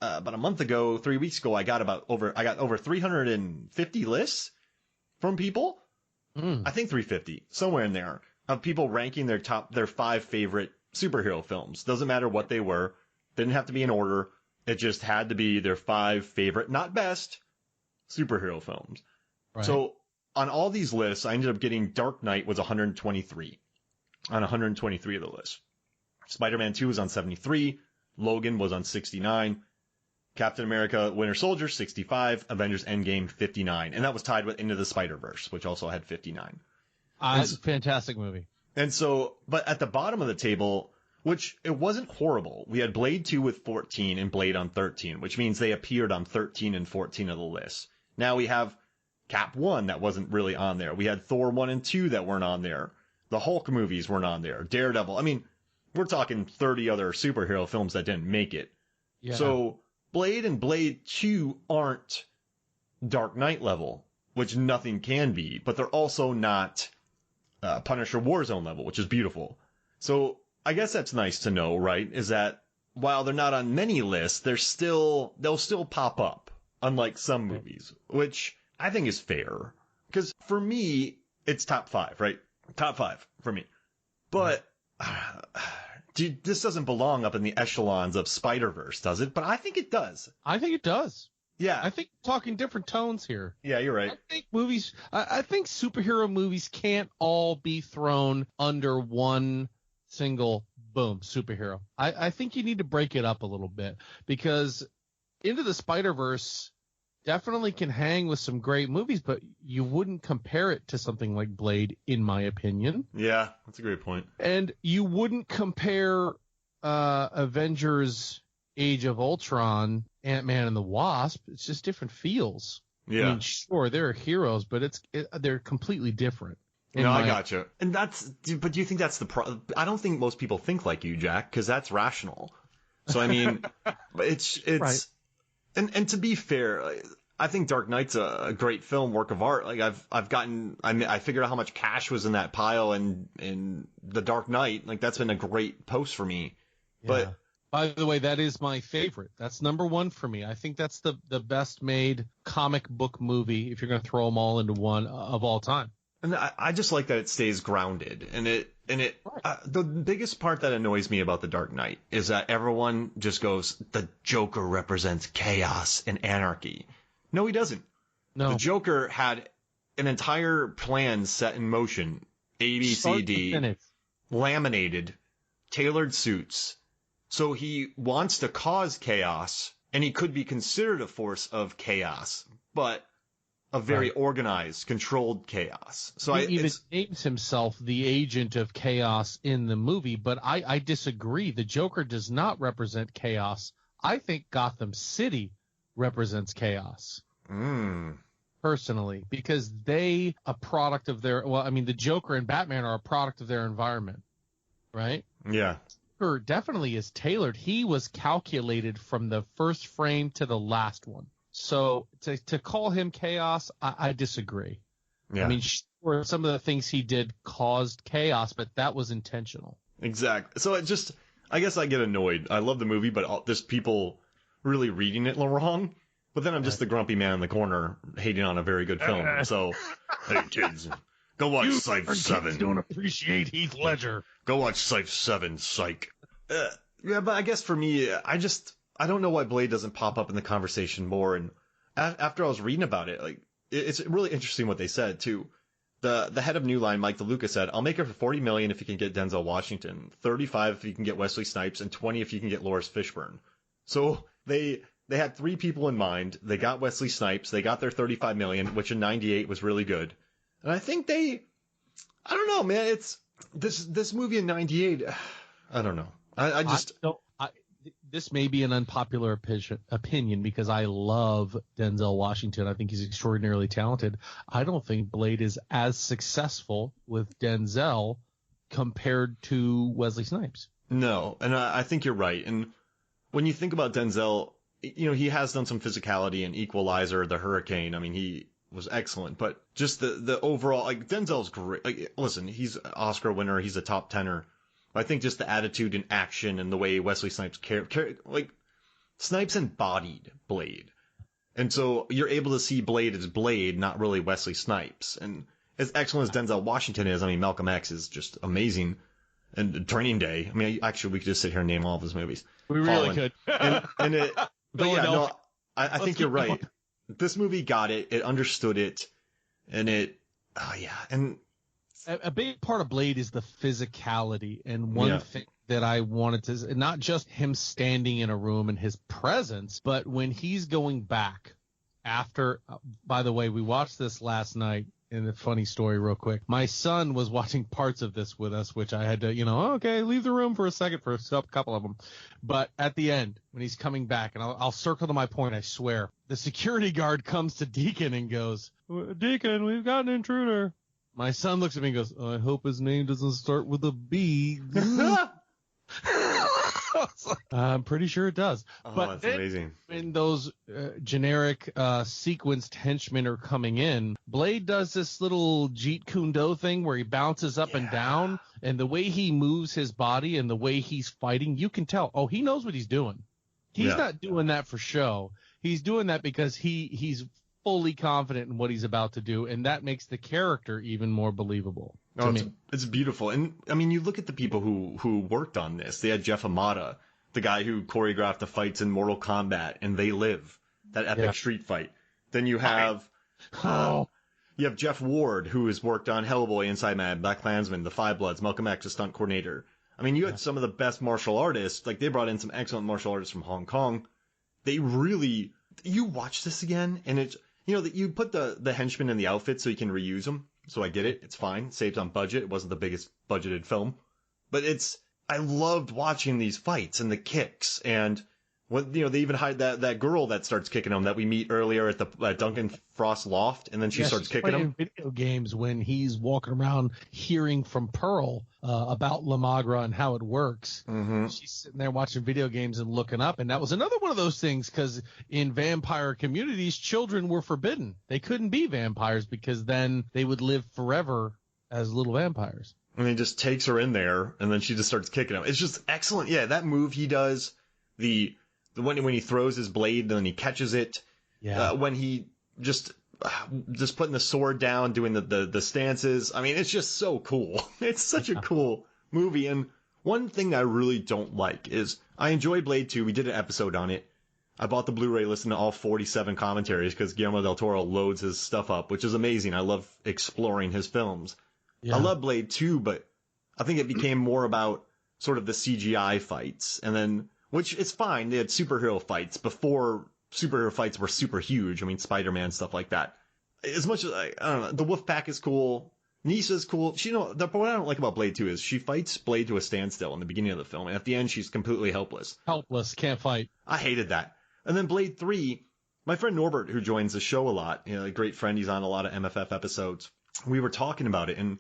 about a month ago, 3 weeks ago, I got over 350 lists from people. I think 350, somewhere in there, of people ranking their 5 favorite superhero films. Doesn't matter what they were. Didn't have to be in order. It just had to be their 5 favorite, not best, superhero films. Right. So on all these lists, I ended up getting Dark Knight was 123 on 123 of the lists. Spider-Man 2 was on 73. Logan was on 69. Captain America Winter Soldier 65. Avengers Endgame 59. And that was tied with Into the Spider-Verse, which also had 59. It's a fantastic movie. And so, but at the bottom of the table, which it wasn't horrible, we had Blade 2 with 14 and Blade on 13, which means they appeared on 13 and 14 of the list. Now we have Cap 1 that wasn't really on there. We had Thor 1 and 2 that weren't on there. The Hulk movies weren't on there. Daredevil. I mean, we're talking 30 other superhero films that didn't make it. Yeah. So Blade and Blade 2 aren't Dark Knight level, which nothing can be, but they're also not Punisher Warzone level, which is beautiful. So I guess that's nice to know, right? Is that while they're not on many lists, they'll still pop up, unlike some movies, which I think is fair. Because for me, it's top 5, right? Top 5 for me. But this doesn't belong up in the echelons of Spider-Verse, does it? But I think it does. I think it does. Yeah. I think we're talking different tones here. Yeah, you're right. I think superhero movies can't all be thrown under one single boom, superhero. I think you need to break it up a little bit, because Into the Spider-Verse definitely can hang with some great movies, but you wouldn't compare it to something like Blade, in my opinion. Yeah, that's a great point. And you wouldn't compare Avengers Age of Ultron, Ant-Man and the Wasp. It's just different feels. Yeah. I mean, sure, they're heroes, but they're completely different. No, I gotcha. And but do you think that's I don't think most people think like you, Jack, because that's rational. So, I mean, it's, right. And to be fair, I think Dark Knight's a great film, work of art. Like I figured out how much cash was in that pile in The Dark Knight. Like, that's been a great post for me. Yeah. But by the way, that is my favorite. That's number one for me. I think that's the best made comic book movie, if you're going to throw them all into one, of all time. And I just like that it stays grounded. The biggest part that annoys me about The Dark Knight is that everyone just goes, the Joker represents chaos and anarchy. No, he doesn't. No. The Joker had an entire plan set in motion, A, B, C, D, laminated, tailored suits. So he wants to cause chaos, and he could be considered a force of chaos, but a very organized, controlled chaos. So he even names himself the agent of chaos in the movie, but I disagree. The Joker does not represent chaos. I think Gotham City represents chaos. Personally, because the Joker and Batman are a product of their environment, right? Yeah. Joker definitely is tailored. He was calculated from the first frame to the last one. So to call him chaos, I disagree. Yeah. I mean, sure, some of the things he did caused chaos, but that was intentional. Exactly. So I guess I get annoyed. I love the movie, but there's people really reading it wrong. But then I'm just the grumpy man in the corner hating on a very good film. So, hey kids, go watch Scythe 7. Don't appreciate Heath Ledger. Go watch Scythe 7, psych. Yeah, but I guess for me, I don't know why Blade doesn't pop up in the conversation more. And after I was reading about it, like, it's really interesting what they said too. The head of New Line, Mike DeLuca, said, "I'll make it for $40 million if you can get Denzel Washington, $35 if you can get Wesley Snipes, and $20 if you can get Lawrence Fishburne." So they had three people in mind. They got Wesley Snipes. They got their $35 million, which in '98 was really good. And I think I don't know, man. It's this movie in '98. I don't know. This may be an unpopular opinion because I love Denzel Washington. I think he's extraordinarily talented. I don't think Blade is as successful with Denzel compared to Wesley Snipes. No, and I think you're right. And when you think about Denzel, he has done some physicality in Equalizer, The Hurricane. I mean, he was excellent, but just the overall, like, Denzel's great. Like, listen, he's an Oscar winner. He's a top tenor. I think just the attitude and action and the way Wesley Snipes Snipes embodied Blade. And so you're able to see Blade as Blade, not really Wesley Snipes. And as excellent as Denzel Washington is, I mean, Malcolm X is just amazing. And Training Day, I mean, actually, we could just sit here and name all of his movies. We really could. I think you're right. This movie got it. It understood it. And and a big part of Blade is the physicality, and one thing that I wanted to, not just him standing in a room and his presence, but when he's going back after, by the way, we watched this last night, and a funny story real quick. My son was watching parts of this with us, which I had to, okay, leave the room for a second for a couple of them. But at the end, when he's coming back, and I'll circle to my point, I swear, the security guard comes to Deacon and goes, "Deacon, we've got an intruder." My son looks at me and goes, "I hope his name doesn't start with a B." I'm pretty sure it does. Oh, but that's amazing. When those generic sequenced henchmen are coming in, Blade does this little Jeet Kune Do thing where he bounces up and down, and the way he moves his body and the way he's fighting, you can tell, he knows what he's doing. He's not doing that for show. He's doing that because he's fully confident in what he's about to do, and that makes the character even more believable. It's beautiful. And I mean, you look at the people who worked on this. They had Jeff Amata, the guy who choreographed the fights in Mortal Kombat and They Live, that epic street fight. Then you have you have Jeff Ward, who has worked on Hellboy, Inside Man, Black Klansman, The Five Bloods, Malcolm X, a stunt coordinator. I mean, you had some of the best martial artists. Like, they brought in some excellent martial artists from Hong Kong. They really, you watch this again, and it's, you know, that you put the henchmen in the outfit so you can reuse them. So I get it. It's fine. Saved on budget. It wasn't the biggest budgeted film. But I loved watching these fights and the kicks. And when, you know, they even hide that girl that starts kicking him that we meet earlier at Duncan Frost's loft. And then she starts kicking him. Video games when he's walking around hearing from Pearl about La Magra and how it works. Mm-hmm. She's sitting there watching video games and looking up. And that was another one of those things, because in vampire communities, children were forbidden. They couldn't be vampires because then they would live forever as little vampires. And he just takes her in there, and then she just starts kicking him. It's just excellent. Yeah, that move he does, the when he throws his blade and then he catches it. Yeah. When he just putting the sword down, doing the stances. I mean, it's just so cool. It's such a cool movie. And one thing I really don't like is I enjoy Blade 2. We did an episode on it. I bought the Blu-ray, listened to all 47 commentaries because Guillermo del Toro loads his stuff up, which is amazing. I love exploring his films. Yeah. I love Blade 2, but I think it became more about sort of the CGI fights. And then, which is fine. They had superhero fights before superhero fights were super huge. I mean, Spider-Man, stuff like that. As much as, I don't know, the Wolfpack is cool. Nisa's cool. What I don't like about Blade 2 is she fights Blade to a standstill in the beginning of the film. And at the end, she's completely helpless. Helpless. Can't fight. I hated that. And then Blade 3, my friend Norbert, who joins the show a lot, you know, a great friend, he's on a lot of MFF episodes. We were talking about it, and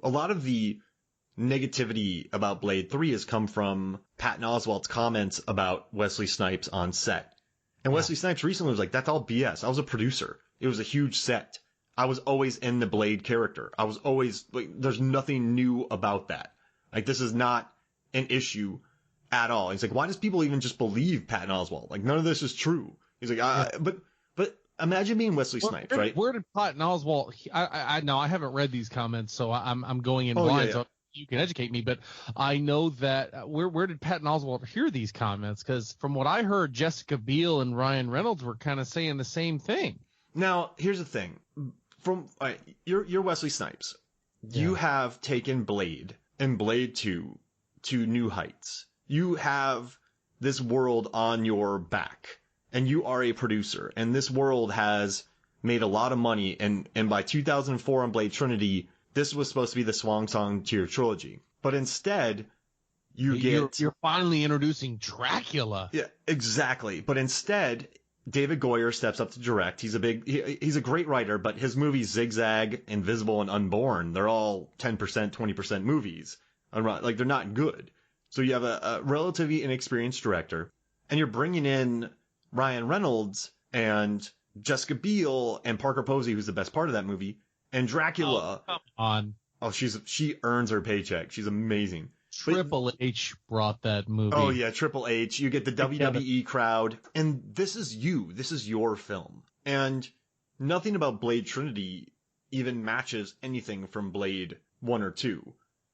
a lot of the negativity about Blade 3 has come from Patton Oswalt's comments about Wesley Snipes on set. And Wesley Snipes recently was like, that's all BS. I was a producer. It was a huge set. I was always in the Blade character. I was always, like, there's nothing new about that. Like, this is not an issue at all. He's like, why does people even just believe Patton Oswalt? Like, none of this is true. He's like, but imagine being Wesley Snipes, right? Where did Patton Oswalt? I know I haven't read these comments, so I'm going in blind. So you can educate me, but I know that where did Patton Oswalt hear these comments? Because from what I heard, Jessica Biel and Ryan Reynolds were kind of saying the same thing. Now, here's the thing: you're Wesley Snipes. Yeah. You have taken Blade and Blade 2 to new heights. You have this world on your back, and you are a producer, and this world has made a lot of money, and by 2004 on Blade Trinity, this was supposed to be the swan song to your trilogy. But instead, you're finally introducing Dracula. Yeah, exactly. But instead, David Goyer steps up to direct. He's a great writer, but his movies Zigzag, Invisible, and Unborn, they're all 10%, 20% movies. Like, they're not good. So you have a relatively inexperienced director, and you're bringing in Ryan Reynolds and Jessica Biel and Parker Posey, who's the best part of that movie, and Dracula. Oh, come on. Oh, she earns her paycheck. She's amazing. Triple H brought that movie. Oh yeah, Triple H. You get the WWE crowd, and this is you. This is your film, and nothing about Blade Trinity even matches anything from Blade 1 or 2.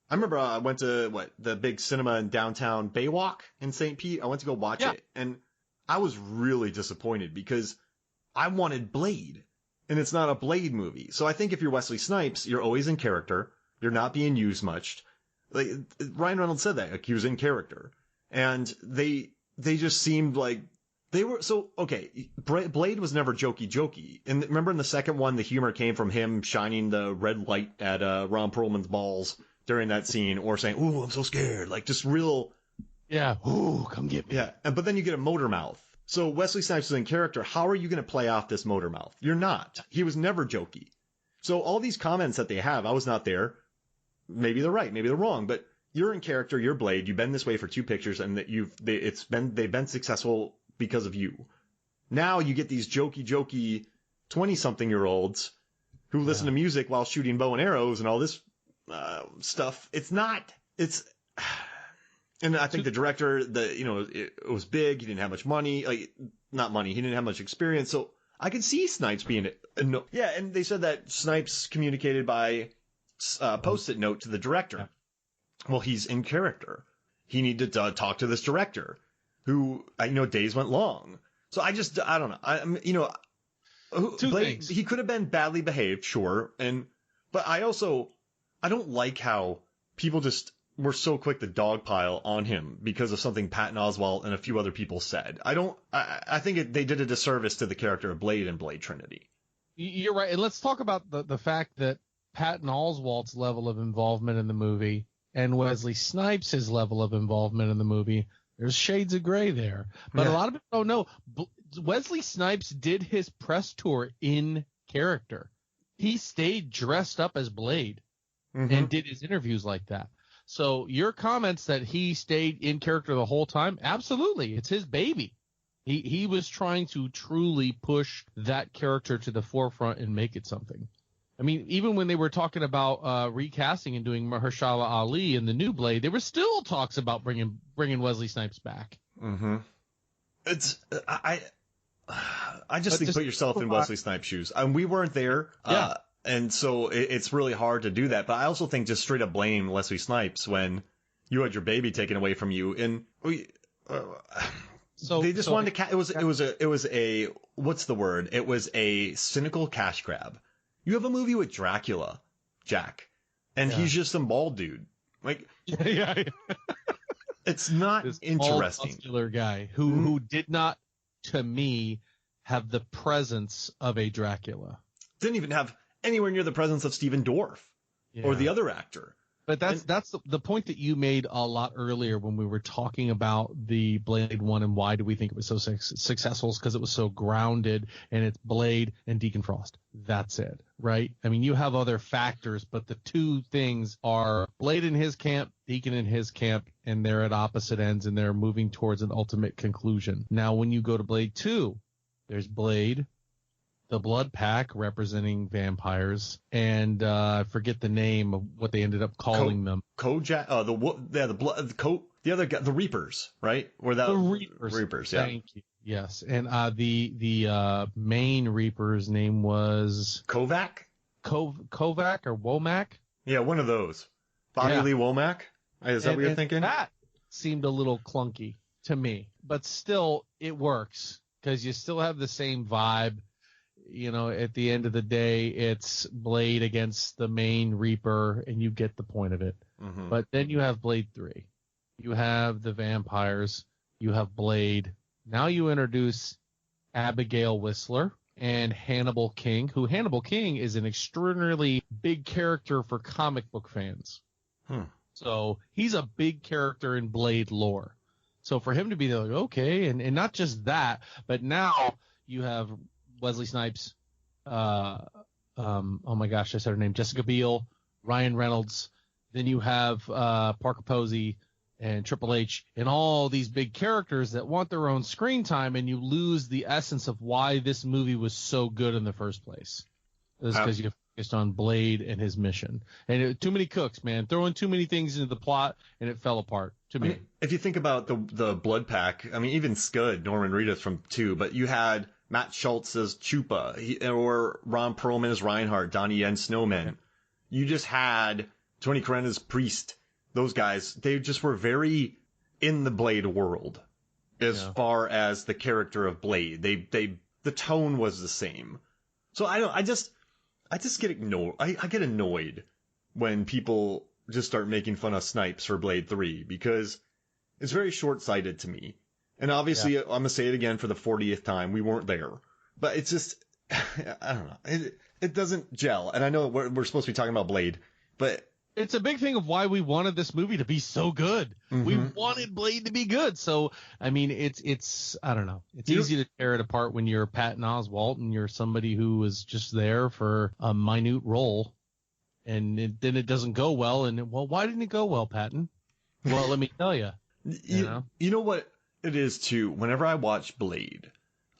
I remember I went to the big cinema in downtown Baywalk in St. Pete. I went to go watch it, and I was really disappointed because I wanted Blade, and it's not a Blade movie. So I think if you're Wesley Snipes, you're always in character. You're not being used much. Like Ryan Reynolds said that, like, he was in character, and they just seemed like they were so okay. Blade was never jokey, and remember in the second one, the humor came from him shining the red light at Ron Perlman's balls during that scene, or saying, "Ooh, I'm so scared," like just real. Yeah. Ooh, come get me. Yeah, but then you get a motor mouth. So Wesley Snipes is in character. How are you going to play off this motor mouth? You're not. He was never jokey. So all these comments that they have, I was not there. Maybe they're right, maybe they're wrong, but you're in character. You're Blade. You've been this way for 2 pictures, and that they've been successful because of you. Now you get these jokey 20-something-year-olds who listen to music while shooting bow and arrows and all this stuff. And I think the director, it was big. He didn't have much money. Not money. He didn't have much experience. So I could see Snipes being no. Yeah, and they said that Snipes communicated by post-it note to the director. Yeah. Well, he's in character. He needed to talk to this director, who days went long. So I don't know. Two things. He could have been badly behaved, sure, but I don't like how people just we're so quick to dogpile on him because of something Patton Oswalt and a few other people said. I think they did a disservice to the character of Blade and Blade Trinity. You're right. And let's talk about the fact that Patton Oswalt's level of involvement in the movie and Wesley Snipes' level of involvement in the movie. There's shades of gray there. But a lot of people don't know. Wesley Snipes did his press tour in character. He stayed dressed up as Blade and did his interviews like that. So your comments that he stayed in character the whole time, absolutely. It's his baby. He was trying to truly push that character to the forefront and make it something. I mean, even when they were talking about recasting and doing Mahershala Ali in the new Blade, there were still talks about bringing Wesley Snipes back. Mm-hmm. I just think put yourself in Wesley Snipes' shoes. We weren't there, and so it's really hard to do that. But I also think just straight up blame Wesley Snipes when you had your baby taken away from you, and they just wanted to. It was a what's the word? It was a cynical cash grab. You have a movie with Dracula, Jack, and he's just some bald dude. Like, it's not this interesting. Muscular guy who did not, to me, have the presence of a Dracula. Didn't even have anywhere near the presence of Stephen Dorff or the other actor. But that's the point that you made a lot earlier when we were talking about the Blade 1 and why do we think it was so successful, because it was so grounded and it's Blade and Deacon Frost. That's it, right? I mean, you have other factors, but the two things are Blade in his camp, Deacon in his camp, and they're at opposite ends and they're moving towards an ultimate conclusion. Now, when you go to Blade 2, there's Blade, the Blood Pack representing vampires, and I forget the name of what they ended up calling them. Kojak, the other guy, the Reapers, right? The Reapers. Yeah. Thank you. Yes, and the main Reaper's name was Kovac or Womack. Yeah, one of those. Bobby Lee Womack. Is that what you're thinking? That seemed a little clunky to me, but still it works because you still have the same vibe. You know, at the end of the day, it's Blade against the main Reaper, and you get the point of it. Mm-hmm. But then you have Blade 3. You have the vampires. You have Blade. Now you introduce Abigail Whistler and Hannibal King, who Hannibal King is an extraordinarily big character for comic book fans. So he's a big character in Blade lore. So for him to be like, okay, and not just that, but now you have Wesley Snipes, oh my gosh, I said her name, Jessica Biel, Ryan Reynolds. Then you have Parker Posey and Triple H and all these big characters that want their own screen time, and you lose the essence of why this movie was so good in the first place. It's because you focused on Blade and his mission. And too many cooks, man. Throwing too many things into the plot, and it fell apart to me. I mean, if you think about the Blood Pack, I mean, even Scud, Norman Reedus from 2, but you had Matt Schultz as Chupa, or Ron Perlman as Reinhardt, Donnie Yen Snowman. Yeah. You just had Tony Curran as Priest. Those guys, they just were very in the Blade world as far as the character of Blade. The tone was the same. So I just get ignored. I get annoyed when people just start making fun of Snipes for Blade 3 because it's very short-sighted to me. And obviously, I'm going to say it again for the 40th time. We weren't there. But it's just, I don't know. It doesn't gel. And I know we're supposed to be talking about Blade, but it's a big thing of why we wanted this movie to be so good. Mm-hmm. We wanted Blade to be good. So, I mean, it's I don't know. It's easy to tear it apart when you're Patton Oswalt and you're somebody who was just there for a minute role. And then it doesn't go well. And, well, why didn't it go well, Patton? Well, let me tell you. You know what it is, too? Whenever I watch Blade,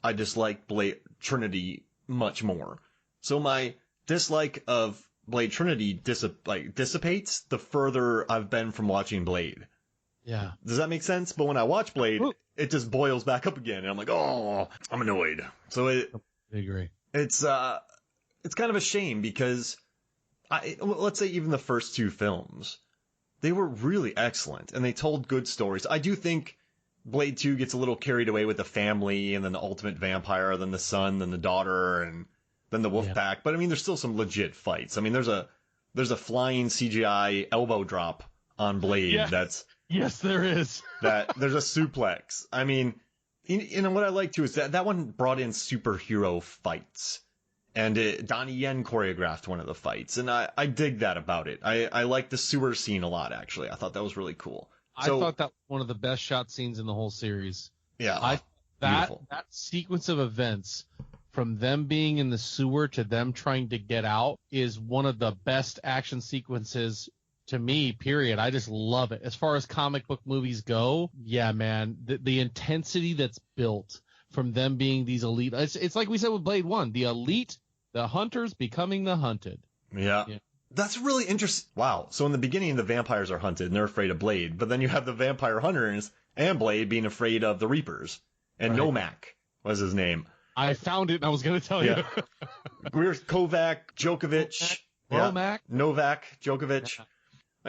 I dislike Blade Trinity much more. So my dislike of Blade Trinity dissipates the further I've been from watching Blade. Yeah. Does that make sense? But when I watch Blade, it just boils back up again, and I'm like, oh, I'm annoyed. So I agree. It's kind of a shame because let's say even the first 2 films, they were really excellent and they told good stories. I do think Blade 2 gets a little carried away with the family and then the ultimate vampire, then the son, then the daughter, and then the wolf pack. But I mean, there's still some legit fights. I mean, there's a flying CGI elbow drop on Blade. Yes. Yes, there is. That there's a suplex. I mean, you know what I like too is that one brought in superhero fights, and Donnie Yen choreographed one of the fights, and I dig that about it. I like the sewer scene a lot, actually. I thought that was really cool. I thought that was one of the best shot scenes in the whole series. Yeah, that sequence of events, from them being in the sewer to them trying to get out, is one of the best action sequences to me, period. I just love it. As far as comic book movies go, yeah, man, the intensity that's built from them being these elite. It's like we said with Blade 1, the elite, the hunters becoming the hunted. Yeah. That's really interesting. Wow. So in the beginning, the vampires are hunted and they're afraid of Blade, but then you have the vampire hunters and Blade being afraid of the Reapers. And right. Nomak was his name. I found it and I was going to tell you. We're Kovac, Djokovic. Nomak. Novak, Djokovic. Yeah.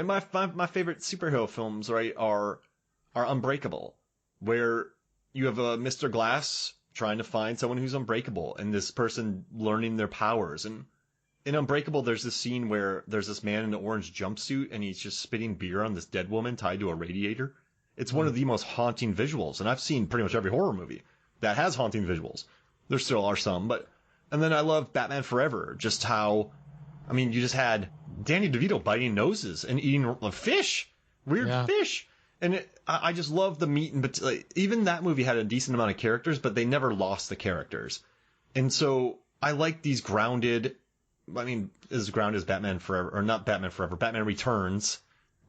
My favorite superhero films, right, are Unbreakable, where you have a Mr. Glass trying to find someone who's unbreakable and this person learning their powers. And in Unbreakable, there's this scene where there's this man in an orange jumpsuit and he's just spitting beer on this dead woman tied to a radiator. It's one of the most haunting visuals, and I've seen pretty much every horror movie that has haunting visuals. There still are some, and then I love Batman Forever, just how, I mean, you just had Danny DeVito biting noses and eating fish, weird fish. And I just love the meat and even that movie had a decent amount of characters, but they never lost the characters. And so I like these grounded, I mean, as grounded as Batman Forever, or not Batman Forever, Batman Returns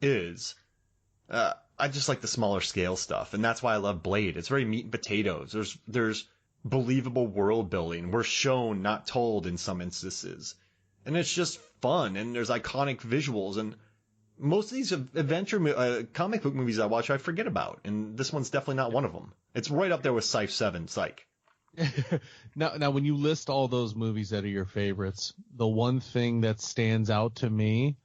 is. I just like the smaller scale stuff, and that's why I love Blade. It's very meat and potatoes. There's believable world building. We're shown, not told in some instances. And it's just fun, and there's iconic visuals, and most of these adventure comic book movies I watch, I forget about, and this one's definitely not one of them. It's right up there with Scythe 7, Psych. Now, when you list all those movies that are your favorites, the one thing that stands out to me,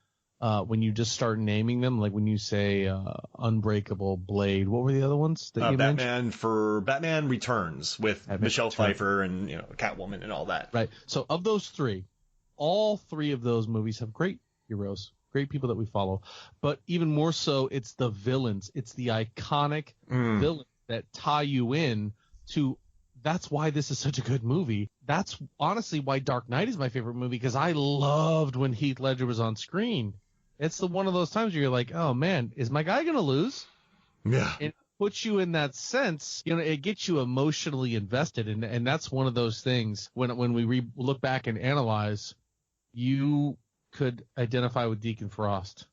when you just start naming them, like when you say Unbreakable, Blade, what were the other ones that you mentioned? Batman Returns with Michelle Pfeiffer and Catwoman and all that. Right. So of those three, all three of those movies have great heroes, great people that we follow. But even more so, it's the villains. It's the iconic villains that tie you in to. That's why this is such a good movie. That's honestly why Dark Knight is my favorite movie, because I loved when Heath Ledger was on screen. It's one of those times where you're like, oh man, is my guy going to lose? Yeah. It puts you in that sense, it gets you emotionally invested. And that's one of those things when we look back and analyze, you could identify with Deacon Frost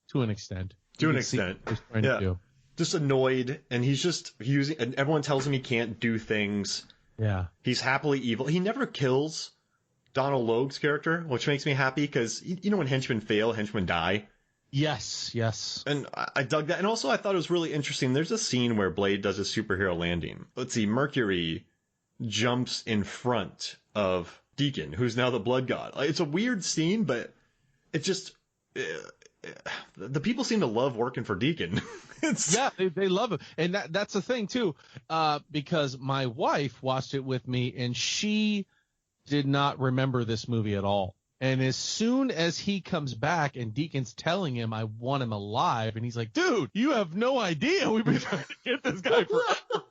to an extent. To an extent. Yeah. Just annoyed, and he's just using, and everyone tells him he can't do things. Yeah. He's happily evil. He never kills Donald Logue's character, which makes me happy, because when henchmen fail, henchmen die. Yes. And I dug that. And also I thought it was really interesting. There's a scene where Blade does a superhero landing. Let's see, Mercury jumps in front of Deacon, who's now the blood god. It's a weird scene, but it just... the people seem to love working for Deacon. Yeah, they love it. And that's the thing, too, because my wife watched it with me, and she did not remember this movie at all. And as soon as he comes back and Deacon's telling him, I want him alive, and he's like, dude, you have no idea. We've been trying to get this guy forever.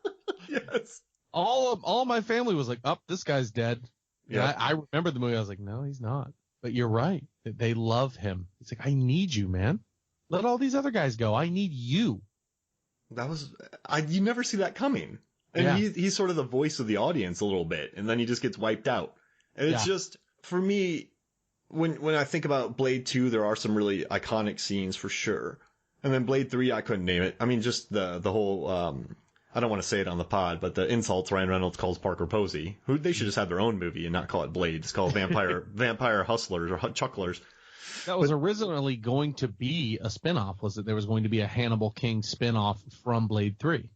Yes. All my family was like, this guy's dead. Yeah. I remember the movie. I was like, no, he's not. But you're right. They love him. It's like, I need you, man. Let all these other guys go. I need you. You never see that coming. And he's sort of the voice of the audience a little bit, and then he just gets wiped out. And it's just, for me, when I think about Blade 2, there are some really iconic scenes for sure. And then Blade 3, I couldn't name it. I mean, just the whole, I don't want to say it on the pod, but the insults Ryan Reynolds calls Parker Posey, who they should just have their own movie and not call it Blade. It's called Vampire Hustlers or Chucklers. That was originally going to be a spinoff, was it? There was going to be a Hannibal King spinoff from Blade 3.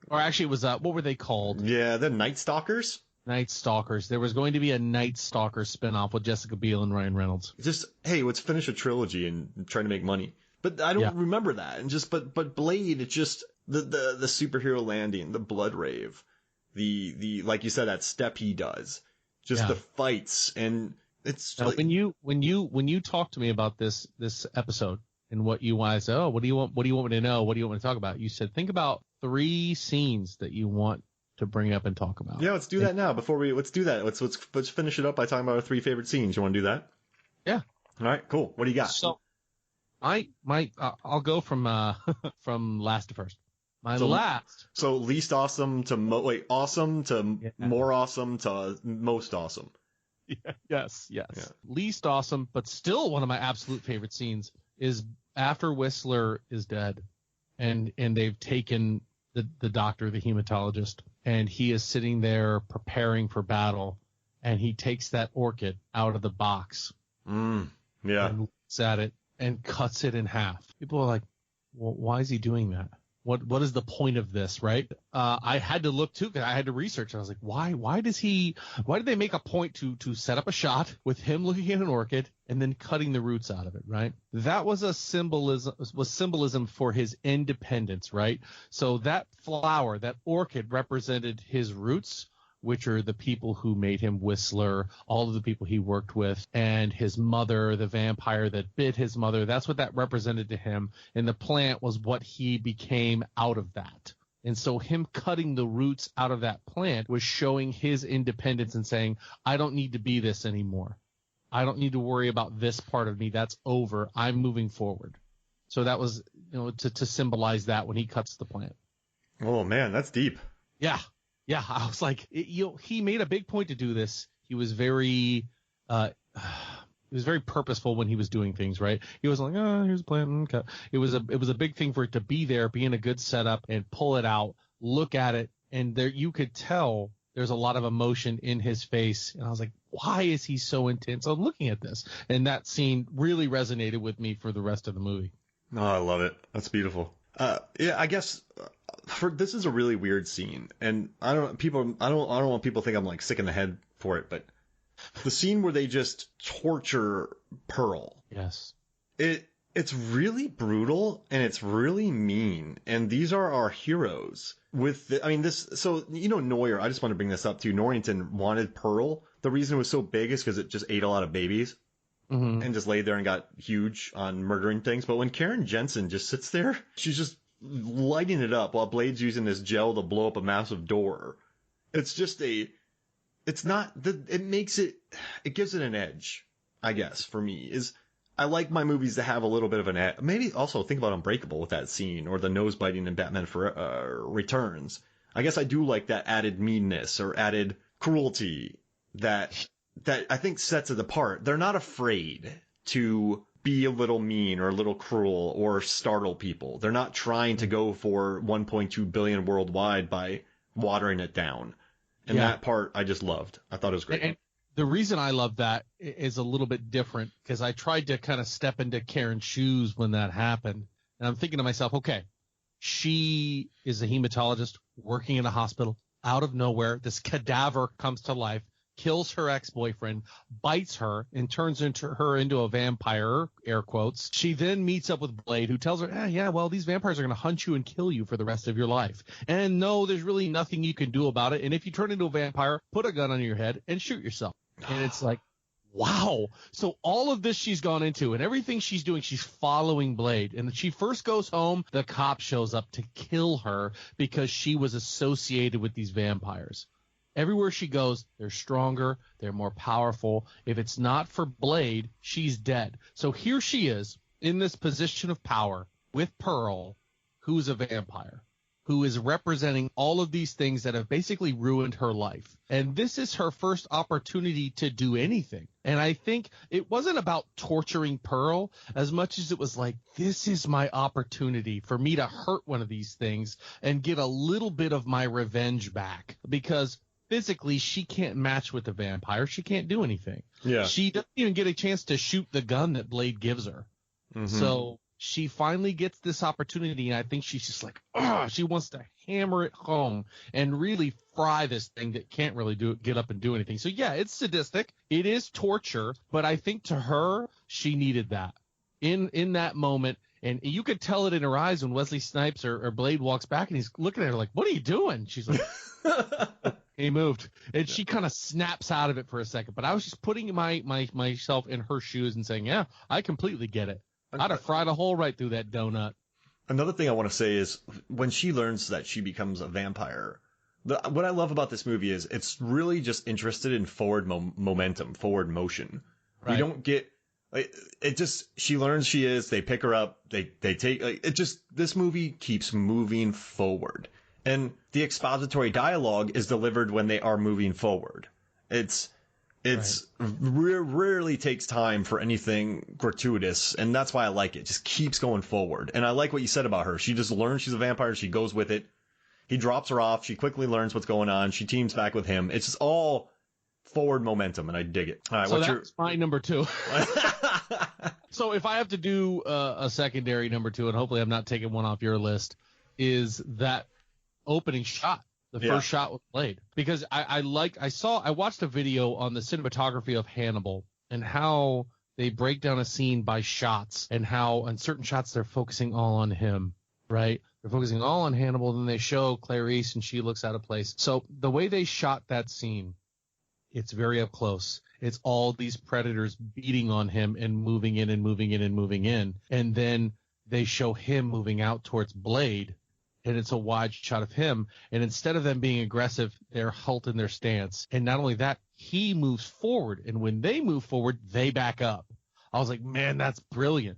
Or actually it was, what were they called? Yeah, the Night Stalkers? Night Stalkers. There was going to be a Night Stalker spinoff with Jessica Biel and Ryan Reynolds. Just, hey, let's finish a trilogy and try to make money. But I don't remember that. And but Blade, it's just the superhero landing, the blood rave, the like you said, that step he does, just the fights, and it's now, when you talk to me about this episode, and what you want. I said, oh, what do you want me to know? What do you want me to talk about? You said, think about 3 scenes that you want to bring up and talk about. Yeah, let's do that now. Let's do that. Let's finish it up by talking about our 3 favorite scenes. You want to do that? Yeah. All right, cool. What do you got? So, I'll go from from last to first. So least awesome to awesome to more awesome to most awesome. Yeah, yes. Yeah. Least awesome, but still one of my absolute favorite scenes is after Whistler is dead, and they've taken the doctor, the hematologist, and he is sitting there preparing for battle, and he takes that orchid out of the box. And looks at it and cuts it in half. People are like, well, why is he doing that? What is the point of this, right? I had to look too, because I had to research. I was like, why did they make a point to set up a shot with him looking at an orchid and then cutting the roots out of it, right? That was symbolism for his independence, right? So that flower, that orchid, represented his roots, which are the people who made him Whistler, all of the people he worked with, and his mother, the vampire that bit his mother. That's what that represented to him. And the plant was what he became out of that. And so him cutting the roots out of that plant was showing his independence and saying, I don't need to be this anymore. I don't need to worry about this part of me. That's over. I'm moving forward. So that was, to symbolize that when he cuts the plant. Oh man, that's deep. Yeah. Yeah, I was like, he made a big point to do this. He was very purposeful when he was doing things, right? He wasn't like, oh, here's a plan. Okay. It was a big thing for it to be there, be in a good setup, and pull it out, look at it, and there you could tell there's a lot of emotion in his face. And I was like, why is he so intense on looking at this? And that scene really resonated with me for the rest of the movie. Oh, I love it. That's beautiful. I guess this is a really weird scene, and I don't want people to think I'm like sick in the head for it, but the scene where they just torture Pearl. Yes. It's really brutal and it's really mean, and these are our heroes. Neuer, I just want to bring this up too. Norrington wanted Pearl. The reason it was so big is because it just ate a lot of babies. Mm-hmm. And just laid there and got huge on murdering things. But when Karen Jensen just sits there, she's just lighting it up while Blade's using this gel to blow up a massive door. It gives it an edge, I guess, for me. I like my movies to have a little bit of an edge. Maybe also think about Unbreakable with that scene, or the nose biting in Batman Returns. I guess I do like that added meanness or added cruelty that I think sets it apart. They're not afraid to be a little mean or a little cruel or startle people. They're not trying to go for 1.2 billion worldwide by watering it down. And that part I just loved. I thought it was great. And the reason I love that is a little bit different, because I tried to kind of step into Karen's shoes when that happened. And I'm thinking to myself, okay, she is a hematologist working in a hospital. Out of nowhere, this cadaver comes to life, kills her ex-boyfriend, bites her, and turns her into a vampire, air quotes. She then meets up with Blade, who tells her, these vampires are going to hunt you and kill you for the rest of your life. And no, there's really nothing you can do about it. And if you turn into a vampire, put a gun on your head and shoot yourself. And it's like, wow. So all of this she's gone into, and everything she's doing, she's following Blade. And when she first goes home, the cop shows up to kill her because she was associated with these vampires. Everywhere she goes, they're stronger, they're more powerful. If it's not for Blade, she's dead. So here she is in this position of power with Pearl, who's a vampire, who is representing all of these things that have basically ruined her life. And this is her first opportunity to do anything. And I think it wasn't about torturing Pearl as much as it was like, this is my opportunity for me to hurt one of these things and get a little bit of my revenge back, because physically, she can't match with the vampire. She can't do anything. Yeah. She doesn't even get a chance to shoot the gun that Blade gives her. Mm-hmm. So she finally gets this opportunity, and I think she's just like, she wants to hammer it home and really fry this thing that can't really get up and do anything. So, yeah, it's sadistic. It is torture, but I think to her, she needed that in that moment. And you could tell it in her eyes when Wesley Snipes or Blade walks back, and he's looking at her like, what are you doing? She's like, he moved. And she kind of snaps out of it for a second. But I was just putting myself in her shoes and saying, yeah, I completely get it. I'd have fried a hole right through that donut. Another thing I want to say is when she learns that she becomes a vampire, what I love about this movie is it's really just interested in forward momentum, forward motion. Right. We don't get it. Just she learns she is. They pick her up. They take it. Just this movie keeps moving forward, and the expository dialogue is delivered when they are moving forward. It's rarely takes time for anything gratuitous, and that's why I like it. Just keeps going forward, and I like what you said about her. She just learns she's a vampire. She goes with it. He drops her off. She quickly learns what's going on. She teams back with him. It's just all forward momentum, and I dig it. All right, so that's my number 2. So if I have to do a secondary number 2, and hopefully I'm not taking one off your list, is that opening shot. The first shot with Blade, because I watched a video on the cinematography of Hannibal and how they break down a scene by shots, and how on certain shots they're focusing all on him, right? They're focusing all on Hannibal, then they show Clarice and she looks out of place. So the way they shot that scene, it's very up close. It's all these predators beating on him and moving in and moving in and moving in, and then they show him moving out towards Blade. And it's a wide shot of him. And instead of them being aggressive, they're halting their stance. And not only that, he moves forward. And when they move forward, they back up. I was like, man, that's brilliant.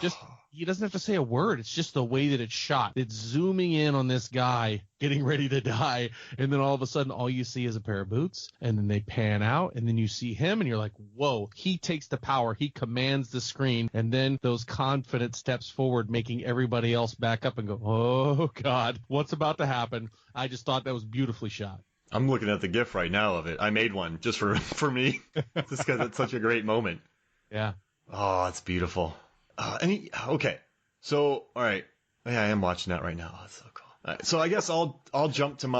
Just, he doesn't have to say a word. It's just the way that it's shot. It's zooming in on this guy getting ready to die. And then all of a sudden, all you see is a pair of boots. And then they pan out. And then you see him and you're like, whoa, he takes the power. He commands the screen. And then those confident steps forward, making everybody else back up and go, oh, God, what's about to happen? I just thought that was beautifully shot. I'm looking at the GIF right now of it. I made one just for me, just because it's such a great moment. Yeah. Oh, it's beautiful. Okay. So, all right. Yeah, I am watching that right now. That's so cool. All right, so I guess I'll jump to am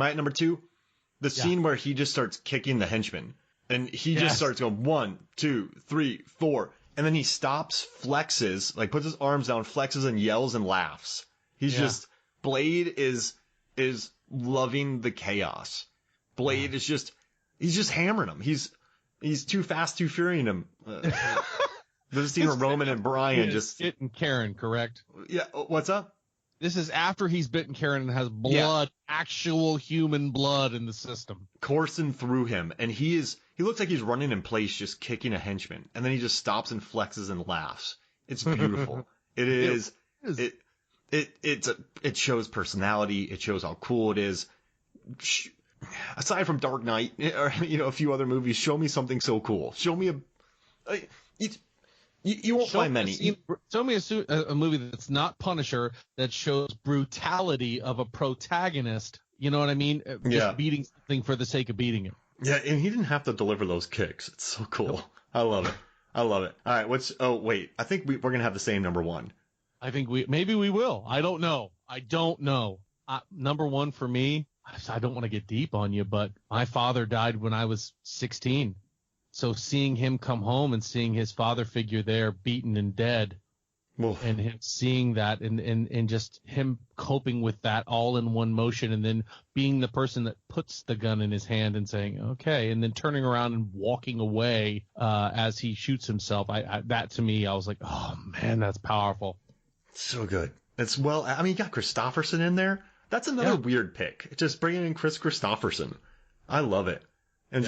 I at number 2? The scene where he just starts kicking the henchman, and he just starts going 1, 2, 3, 4, and then he stops, flexes, like puts his arms down, flexes and yells and laughs. He's Blade is loving the chaos. Blade is he's just hammering him. He's too fast, too furious him. There's a scene where Roman and Brian just bitten Karen, correct? Yeah. What's up? This is after he's bitten Karen and has blood, actual human blood in the system, coursing through him, and he looks like he's running in place, just kicking a henchman, and then he just stops and flexes and laughs. It's beautiful. It is. It shows personality. It shows how cool it is. Aside from Dark Knight or a few other movies, show me something so cool. Show me you won't find many. Show me a movie that's not Punisher, that shows brutality of a protagonist. You know what I mean? Just beating something for the sake of beating it. Yeah, and he didn't have to deliver those kicks. It's so cool. Nope. I love it. All right, I think we're going to have the same number 1. I think maybe we will. I don't know. Number 1 for me, I don't want to get deep on you, but my father died when I was 16. So seeing him come home and seeing his father figure there beaten and dead, and him seeing that and just him coping with that all in one motion, and then being the person that puts the gun in his hand and saying, okay, and then turning around and walking away as he shoots himself. That to me, I was like, oh man, that's powerful. So good. You got Kristofferson in there. That's another weird pick. Just bringing in Kristofferson. I love it. And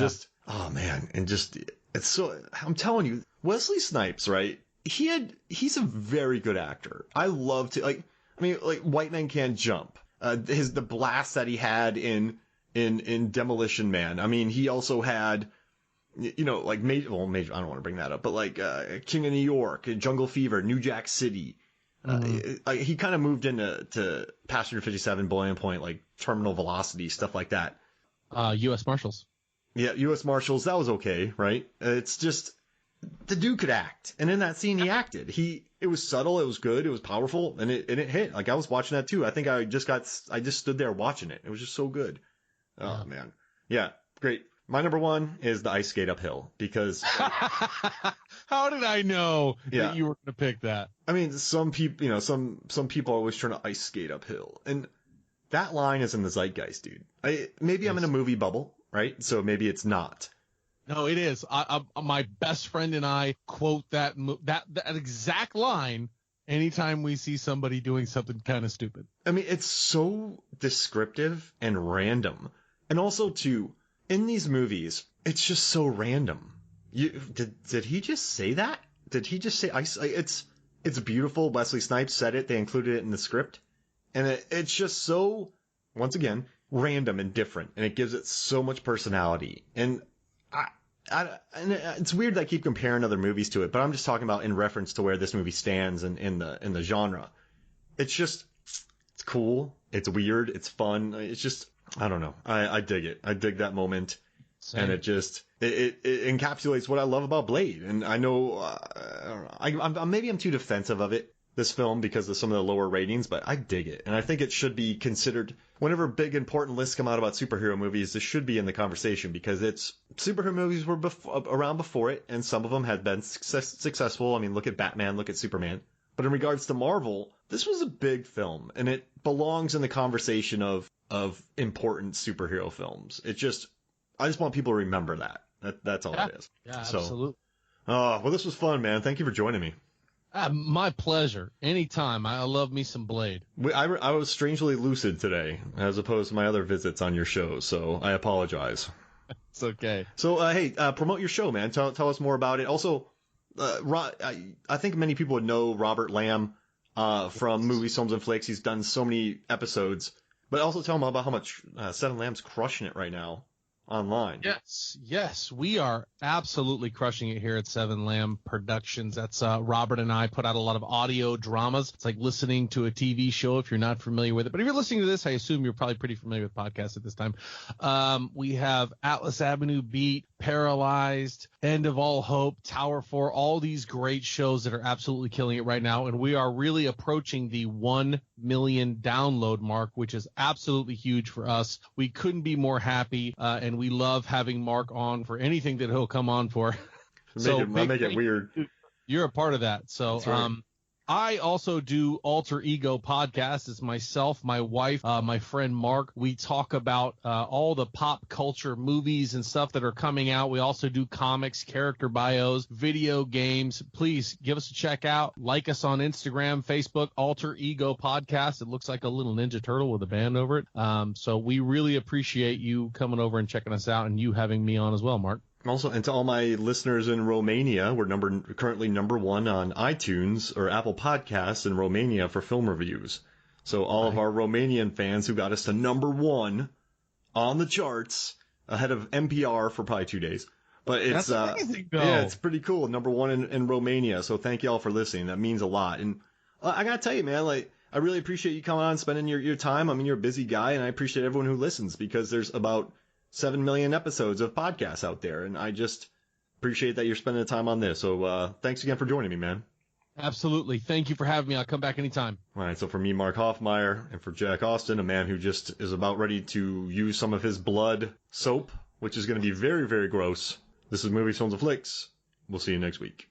oh man, and it's so, I'm telling you, Wesley Snipes, right? He's a very good actor. I love to White Men Can't Jump. The blast that he had in Demolition Man. I mean, he also had, major, I don't want to bring that up, but King of New York, Jungle Fever, New Jack City. He kind of moved into Passenger 57, Boiling Point, Terminal Velocity, stuff like that. U.S. Marshals. Yeah, U.S. Marshals, that was okay, right? It's just, the dude could act. And in that scene, he acted. It was subtle, it was good, it was powerful, and it hit. I was watching that too. I think I just stood there watching it. It was just so good. Oh, man. Yeah, great. My number 1 is the ice skate uphill, because... How did I know that you were going to pick that? I mean, some people, some people are always trying to ice skate uphill. And that line is in the zeitgeist, dude. Maybe I'm in a movie bubble, right? So maybe it's not. No, it is. My best friend and I quote that exact line anytime we see somebody doing something kind of stupid. I mean, it's so descriptive and random. And also, too, in these movies, it's just so random. Did he just say that? Did he just say, it's beautiful. Wesley Snipes said it. They included it in the script. And it's just so, once again, random and different. And it gives it so much personality. And and it's weird that I keep comparing other movies to it, but I'm just talking about in reference to where this movie stands in the genre. It's just, it's cool. It's weird. It's fun. It's just, I don't know. I dig it. I dig that moment. Same. And it just, it encapsulates what I love about Blade. And I know, I don't know. Maybe I'm too defensive of this film because of some of the lower ratings, but I dig it. And I think it should be considered, whenever big important lists come out about superhero movies, this should be in the conversation because superhero movies were around before it, and some of them had been successful. I mean, look at Batman, look at Superman. But in regards to Marvel, this was a big film, and it belongs in the conversation of important superhero films. I just want people to remember that. That's all it is. Yeah, absolutely. Well, this was fun, man. Thank you for joining me. My pleasure. Anytime. I love me some Blade. I was strangely lucid today, as opposed to my other visits on your show, so I apologize. It's okay. So, hey, promote your show, man. Tell us more about it. Also, I think many people would know Robert Lamb from Movies, Films, and Flicks. He's done so many episodes. But also tell them about how much Seven Lamb's crushing it right now online. Yes, we are absolutely crushing it here at Seven Lamb Productions. That's Robert and I put out a lot of audio dramas. It's like listening to a TV show if you're not familiar with it. But if you're listening to this, I assume you're probably pretty familiar with podcasts at this time. We have Atlas Avenue Beat, Paralyzed, End of All Hope, Tower 4, all these great shows that are absolutely killing it right now. And we are really approaching the 1 million download mark, which is absolutely huge for us. We couldn't be more happy, and we love having Mark on for anything that he'll come on for. Make it weird. You're a part of that. So, right. I also do Alter Ego podcast. It's myself, my wife, my friend Mark. We talk about all the pop culture movies and stuff that are coming out. We also do comics, character bios, video games. Please give us a check out. Like us on Instagram, Facebook, Alter Ego Podcast. It looks like a little Ninja Turtle with a band over it. So we really appreciate you coming over and checking us out and you having me on as well, Mark. Also, and to all my listeners in Romania, we're currently number 1 on iTunes or Apple Podcasts in Romania for film reviews. So all of our Romanian fans who got us to number 1 on the charts, ahead of NPR for probably 2 days. But it's That's amazing, though. Yeah, it's pretty cool. Number 1 in Romania. So thank y'all for listening. That means a lot. And I gotta tell you, man, like I really appreciate you coming on and spending your time. I mean, you're a busy guy, and I appreciate everyone who listens because there's about 7 million episodes of podcasts out there, and I just appreciate that you're spending the time on this. So thanks again for joining me, man. Absolutely. Thank you for having me. I'll come back anytime. All right, so for me, Mark Hoffmeyer, and for Jack Austin, a man who just is about ready to use some of his blood soap, which is going to be very, very gross, this is Movies, Films, and Flicks. We'll see you next week.